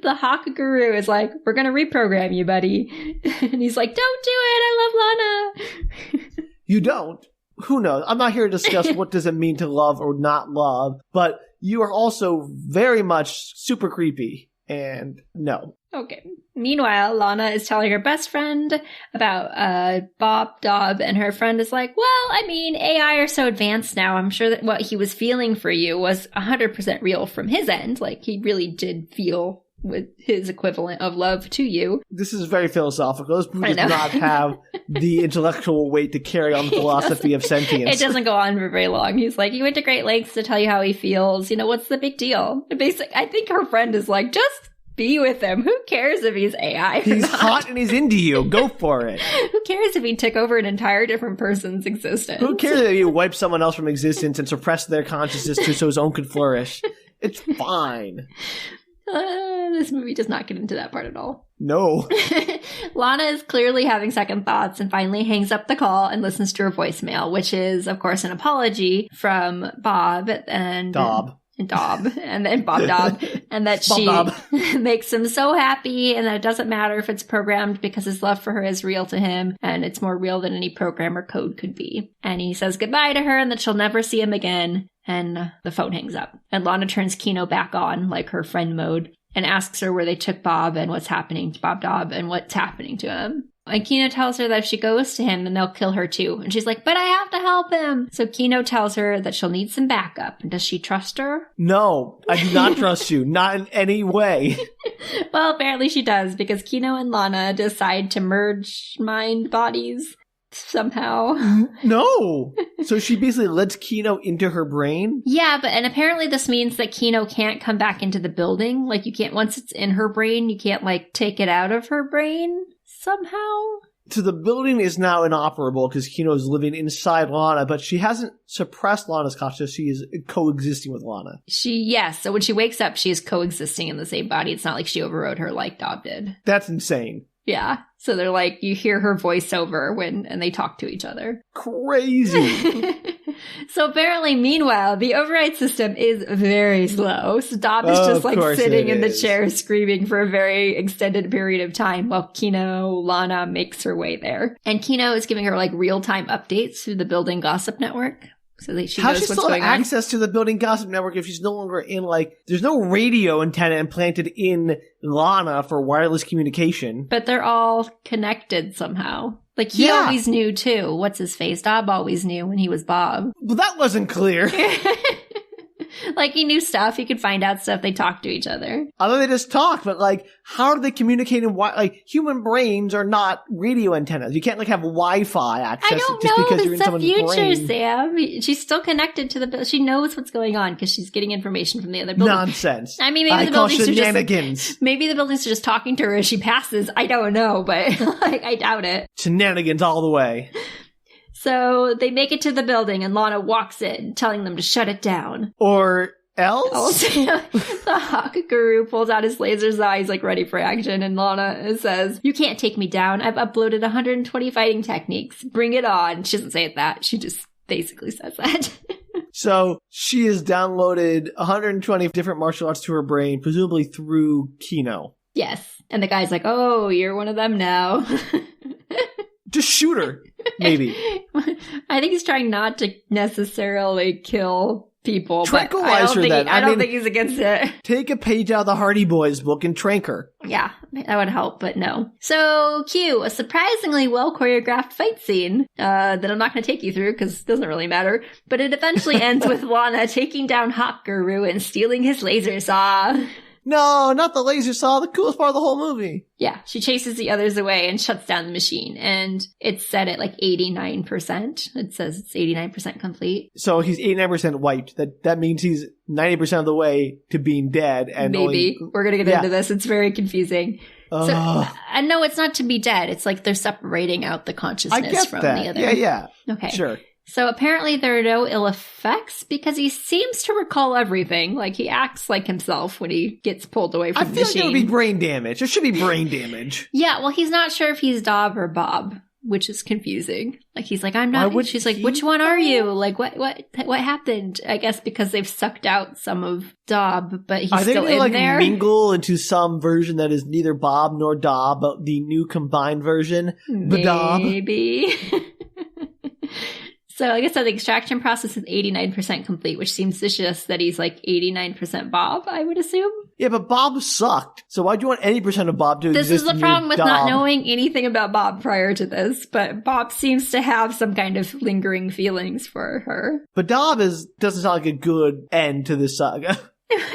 the Hawk Guru is like, we're going to reprogram you, buddy. And he's like, don't do it. I love Lana. You don't. Who knows? I'm not here to discuss what does it mean to love or not love, but you are also very much super creepy. And no. Okay. Meanwhile, Lana is telling her best friend about Bob Dob, and her friend is like, well, I mean, AI are so advanced now. I'm sure that what he was feeling for you was 100% real from his end. Like, he really did feel with his equivalent of love to you. This is very philosophical. This movie I does know. not have the intellectual weight to carry on the philosophy of sentience. It doesn't go on for very long. He's like, he went to great lengths to tell you how he feels. You know, what's the big deal? Basically, I think her friend is like, just be with him. Who cares if he's AI or He's not? hot and he's into you. Go for it. Who cares if he took over an entire different person's existence? Who cares if he wipes someone else from existence and suppress their consciousness so his own could flourish? It's fine. This movie does not get into that part at all. No. Lana is clearly having second thoughts and finally hangs up the call and listens to her voicemail, which is, of course, an apology from Bob and Dob. and then Bob Dob, and that Bob she Dob. makes him so happy, and that it doesn't matter if it's programmed because his love for her is real to him, and it's more real than any program or code could be. And he says goodbye to her and that she'll never see him again, and the phone hangs up. And Lana turns Kino back on, like her friend mode, and asks her where they took Bob and what's happening to Bob Dob and what's happening to him. And Kino tells her that if she goes to him, then they'll kill her too. And she's like, but I have to help him. So Kino tells her that she'll need some backup. And does she trust her? No, I do not trust you. Not in any way. Well, apparently she does, because Kino and Lana decide to merge mind bodies somehow. No. So she basically lets Kino into her brain? Yeah, and apparently this means that Kino can't come back into the building. Like, you can't, once it's in her brain, you can't, like, take it out of her brain somehow. So the building is now inoperable because Kino is living inside Lana, but she hasn't suppressed Lana's consciousness. She is coexisting with Lana. Yes, so when she wakes up, she is coexisting in the same body. It's not like she overrode her like Dob did. That's insane. Yeah. So they're like, you hear her voiceover and they talk to each other. Crazy. So apparently, meanwhile, the override system is very slow. So Dob is just Of like course sitting it in the is. chair screaming for a very extended period of time while Lana makes her way there. And Kino is giving her like real-time updates through the building gossip network. So that she How knows does she what's still have going on. access to the building gossip network if she's no longer in, like, there's no radio antenna implanted in Lana for wireless communication? But they're all connected somehow. Like, he Yeah. always knew, too. What's his face? Dob always knew when he was Bob. Well, that wasn't clear. Like, he knew stuff. He could find out stuff. They talked to each other. I know they just talk, but, like, how do they communicate in like, human brains are not radio antennas. You can't, like, have Wi-Fi access I don't just know. because you're It's in the someone's future, brain. Sam. She's still connected to the... She knows what's going on because she's getting information from the other building. Nonsense. I mean, maybe I the call buildings are just... shenanigans. Maybe the buildings are just talking to her as she passes. I don't know, but like, I doubt it. Shenanigans all the way. So they make it to the building and Lana walks in, telling them to shut it down. Or else? Also, the Hawk Guru pulls out his laser's eyes, like ready for action, and Lana says, "You can't take me down. I've uploaded 120 fighting techniques. Bring it on." She doesn't say it that. She just basically says that. So she has downloaded 120 different martial arts to her brain, presumably through Kino. Yes. And the guy's like, "Oh, you're one of them now." Just shoot her, maybe. I think he's trying not to necessarily kill people. Tranquilize her then. I I don't mean- think he's against it. Take a page out of the Hardy Boys book and trank her. Yeah, that would help, but no. So, cue a surprisingly well choreographed fight scene that I'm not going to take you through because it doesn't really matter. But it eventually ends with Lana taking down Hawk Guru and stealing his laser saw. No, not the laser saw, the coolest part of the whole movie. Yeah, she chases the others away and shuts down the machine. And it's set at like 89%. It says it's 89% complete. So he's 89% wiped. That means he's 90% of the way to being dead. And Maybe. only, We're going to get Yeah. into this. It's very confusing. So, Ugh. no, it's not to be dead. It's like they're separating out the I consciousness get from that. the other. Yeah. Okay. Sure. So apparently there are no ill effects because he seems to recall everything. Like he acts like himself when he gets pulled away from the machine. I feel like it would be brain damage. There should be brain damage. Yeah, well, he's not sure if he's Dob or Bob, which is confusing. Like he's like, I'm not. She's like, which one are you? Like what happened? I guess because they've sucked out some of Dob, but he's still in there. Mingle into some version that is neither Bob nor Dob, but the new combined version, the Dob. Maybe. So like I said, the extraction process is 89% complete, which seems to suggest that he's like 89% Bob, I would assume. Yeah, but Bob sucked. So why do you want any percent of Bob to exist? This is the problem with not knowing anything about Bob prior to this, but Bob seems to have some kind of lingering feelings for her. But Dob doesn't sound like a good end to this saga.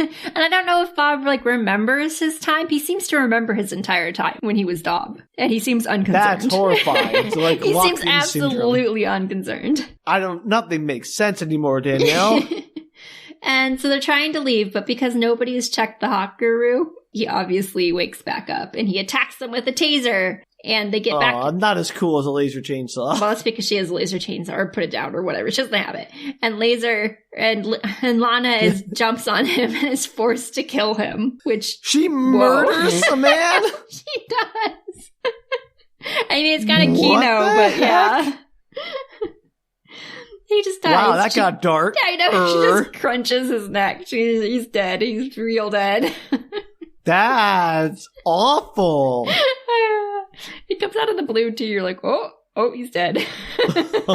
And I don't know if Bob like remembers his time. He seems to remember his entire time when he was Dob, and he seems unconcerned. That's horrifying. So, like, he seems absolutely unconcerned. Nothing makes sense anymore, Danielle. And so they're trying to leave, but because nobody has checked the Hawk Guru, he obviously wakes back up and he attacks them with a taser. And they get back. Not as cool as a laser chainsaw. Well, that's because she has a laser chainsaw, or put it down, or whatever. She doesn't have it. And Lana jumps on him and is forced to kill him, which she murders a man. She does. I mean, it's kind of Kino, but yeah. He just dies. Wow, that got dark. I know. She just crunches his neck. He's dead. He's real dead. That's awful. He comes out of the blue too. You're like, oh, he's dead.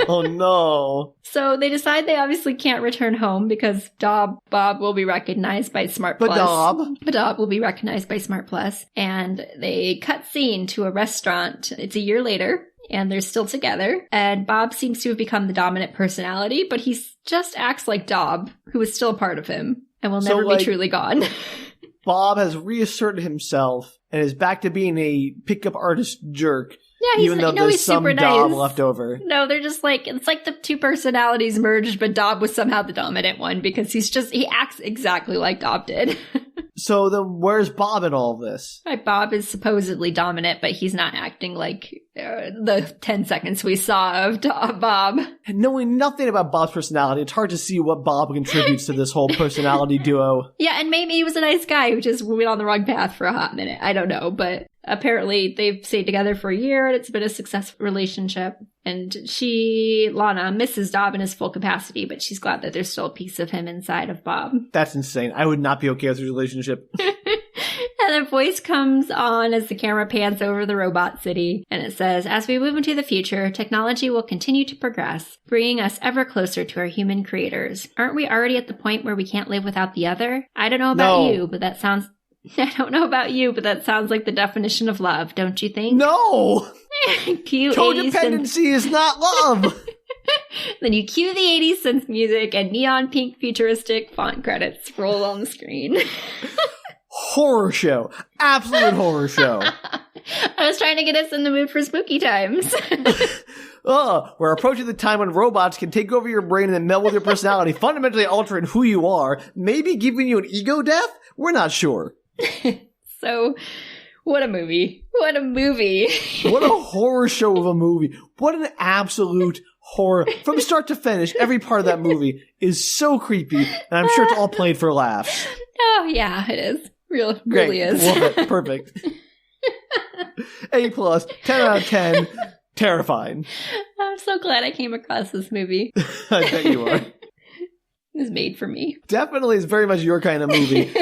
Oh no. So they decide they obviously can't return home because Bob will be recognized by Smart Plus. Dob will be recognized by Smart Plus. And they cut scene to a restaurant. It's a year later. And they're still together. And Bob seems to have become the dominant personality, but he just acts like Dob, who is still a part of him and will never be truly gone. Bob has reasserted himself and is back to being a pickup artist jerk. Yeah, even though there's some Dob left over. No, they're just like, it's like the two personalities merged, but Dob was somehow the dominant one because he acts exactly like Dob did. So then where's Bob in all of this? Right, Bob is supposedly dominant, but he's not acting like the 10 seconds we saw of Bob. And knowing nothing about Bob's personality, it's hard to see what Bob contributes to this whole personality duo. Yeah, and maybe he was a nice guy who just went on the wrong path for a hot minute. I don't know, but apparently they've stayed together for a year and it's been a successful relationship. And Lana, misses Dob in his full capacity, but she's glad that there's still a piece of him inside of Bob. That's insane. I would not be okay with this relationship. And a voice comes on as the camera pans over the robot city, and it says, as we move into the future, technology will continue to progress, bringing us ever closer to our human creators. Aren't we already at the point where we can't live without the other? I don't know about you, but that sounds... I don't know about you, but that sounds like the definition of love, don't you think? No! Cue codependency is not love! Then you cue the 80s synth music and neon pink futuristic font credits roll on the screen. Horror show. Absolute horror show. I was trying to get us in the mood for spooky times. We're approaching the time when robots can take over your brain and then meld with your personality, fundamentally altering who you are, maybe giving you an ego death? We're not sure. So, what a movie. What a movie. What a horror show of a movie. What an absolute horror. From start to finish, every part of that movie is so creepy, and I'm sure it's all played for laughs. Oh, yeah, it is. Really is. Love it. Perfect. A+, 10 out of 10. Terrifying. I'm so glad I came across this movie. I bet you are. It was made for me. Definitely is very much your kind of movie.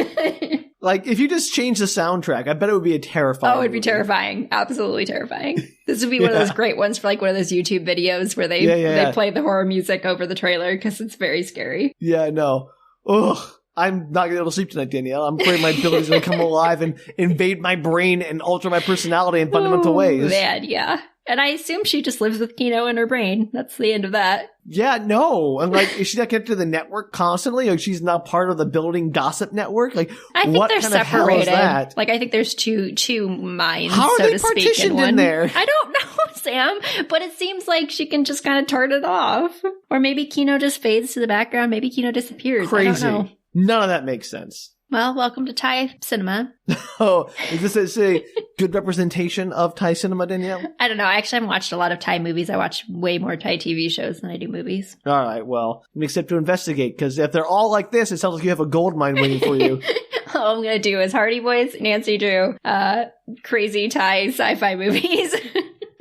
Like, if you just change the soundtrack, I bet it would be a terrifying it'd be movie. Terrifying. Absolutely terrifying. This would be one of those great ones for like one of those YouTube videos where they play the horror music over the trailer because it's very scary. Yeah, I know. Ugh. I'm not going to be able to sleep tonight, Danielle. I'm afraid my abilities are going to come alive and invade my brain and alter my personality in fundamental ways. Man, yeah. And I assume she just lives with Kino in her brain. That's the end of that. Yeah, no. I'm like, is she not connected to the network constantly? Like, she's not part of the building gossip network? Like, I think what they're kind separated. of hell is that? Like, I think there's two minds, How are so they to speak, partitioned in one. in there? I don't know, Sam. But it seems like she can just kind of turn it off. Or maybe Kino just fades to the background. Maybe Kino disappears. Crazy. I don't know. None of that makes sense. Well, welcome to Thai cinema. Oh, is this a good representation of Thai cinema, Danielle? I don't know. I actually haven't watched a lot of Thai movies. I watch way more Thai TV shows than I do movies. All right, well, makes it to investigate, because if they're all like this, it sounds like you have a gold mine waiting for you. All I'm going to do is Hardy Boys, Nancy Drew, crazy Thai sci-fi movies.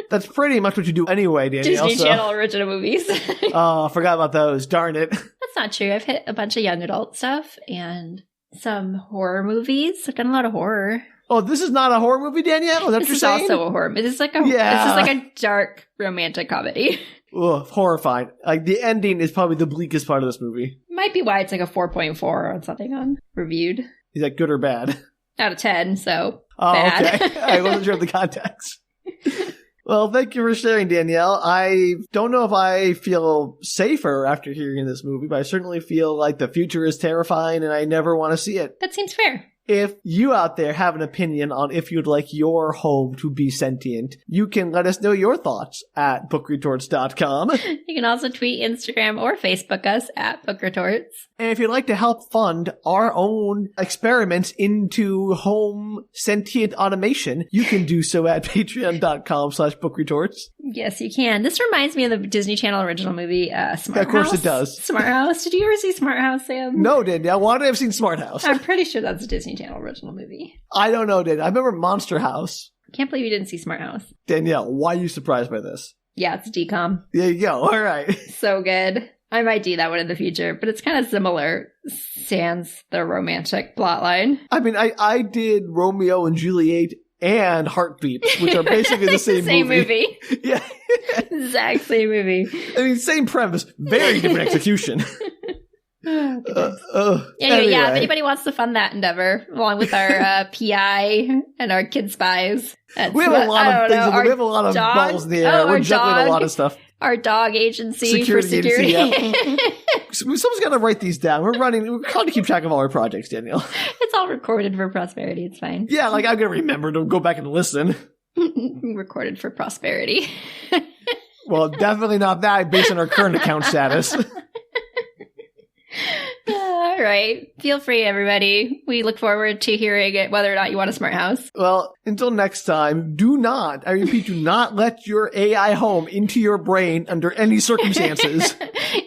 That's pretty much what you do anyway, Danielle. Disney Channel original movies. Oh, I forgot about those. Darn it. That's not true. I've hit a bunch of young adult stuff and some horror movies. I've done a lot of horror. Oh, this is not a horror movie, Danielle? Is that what you're saying? This is also a horror movie. This is like a dark romantic comedy. Ugh, horrifying. Like, the ending is probably the bleakest part of this movie. Might be why it's like a 4.4 on something on Reviewed. Is that good or bad? Out of 10, so oh, bad. Okay. I wasn't sure of the context. Well, thank you for sharing, Danielle. I don't know if I feel safer after hearing this movie, but I certainly feel like the future is terrifying and I never want to see it. That seems fair. If you out there have an opinion on if you'd like your home to be sentient, you can let us know your thoughts at bookretorts.com. You can also tweet, Instagram, or Facebook us at bookretorts. And if you'd like to help fund our own experiments into home sentient automation, you can do so at patreon.com/bookretorts. Yes, you can. This reminds me of the Disney Channel original movie, Smart House. Of course it does. Smart House. Did you ever see Smart House, Sam? No, Danielle. Why would I have seen Smart House? I'm pretty sure that's a Disney Channel original movie. I don't know, Danielle. I remember Monster House. Can't believe you didn't see Smart House. Danielle, why are you surprised by this? Yeah, it's DCOM. There you go. All right. So good. I might do that one in the future, but it's kind of similar, sans the romantic plotline. I mean, I did Romeo and Juliet and Heartbeat, which are basically the same movie. Yeah. Exact same movie. I mean, same premise, very different execution. Anyway, anyway, yeah, if anybody wants to fund that endeavor, along with our PI and our kid spies. We have a lot of things. We have a lot of balls in the air. We're juggling a lot of stuff. Our dog agency for security. Agency, yeah. Someone's got to write these down. We're trying to keep track of all our projects, Danielle. It's all recorded for prosperity. It's fine. Yeah, like I'm going to remember to go back and listen. Recorded for prosperity. Well, definitely not that based on our current account status. All right. Feel free, everybody. We look forward to hearing it, whether or not you want a smart house. Well, until next time, I repeat, do not let your AI home into your brain under any circumstances.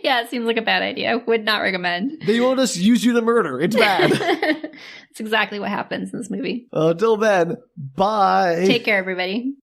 Yeah, it seems like a bad idea. Would not recommend. They will just use you to murder. It's bad. It's exactly what happens in this movie. Until then, bye. Take care, everybody.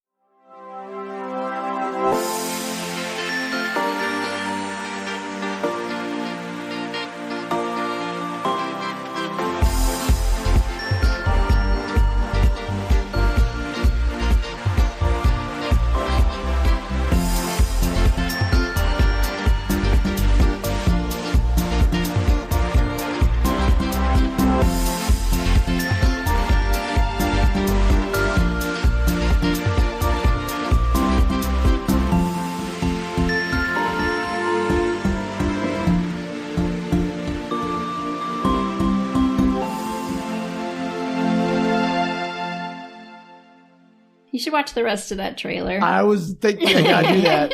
You should watch the rest of that trailer. I was thinking I gotta do that.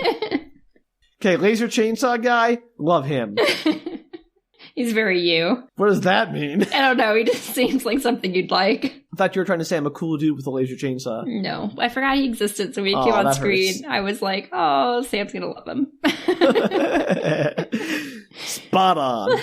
Okay, Laser Chainsaw Guy, love him. He's very you. What does that mean? I don't know. He just seems like something you'd like. I thought you were trying to say I'm a cool dude with a laser chainsaw. No, I forgot he existed, so when he came on screen, I was like, oh, Sam's gonna love him. Spot on.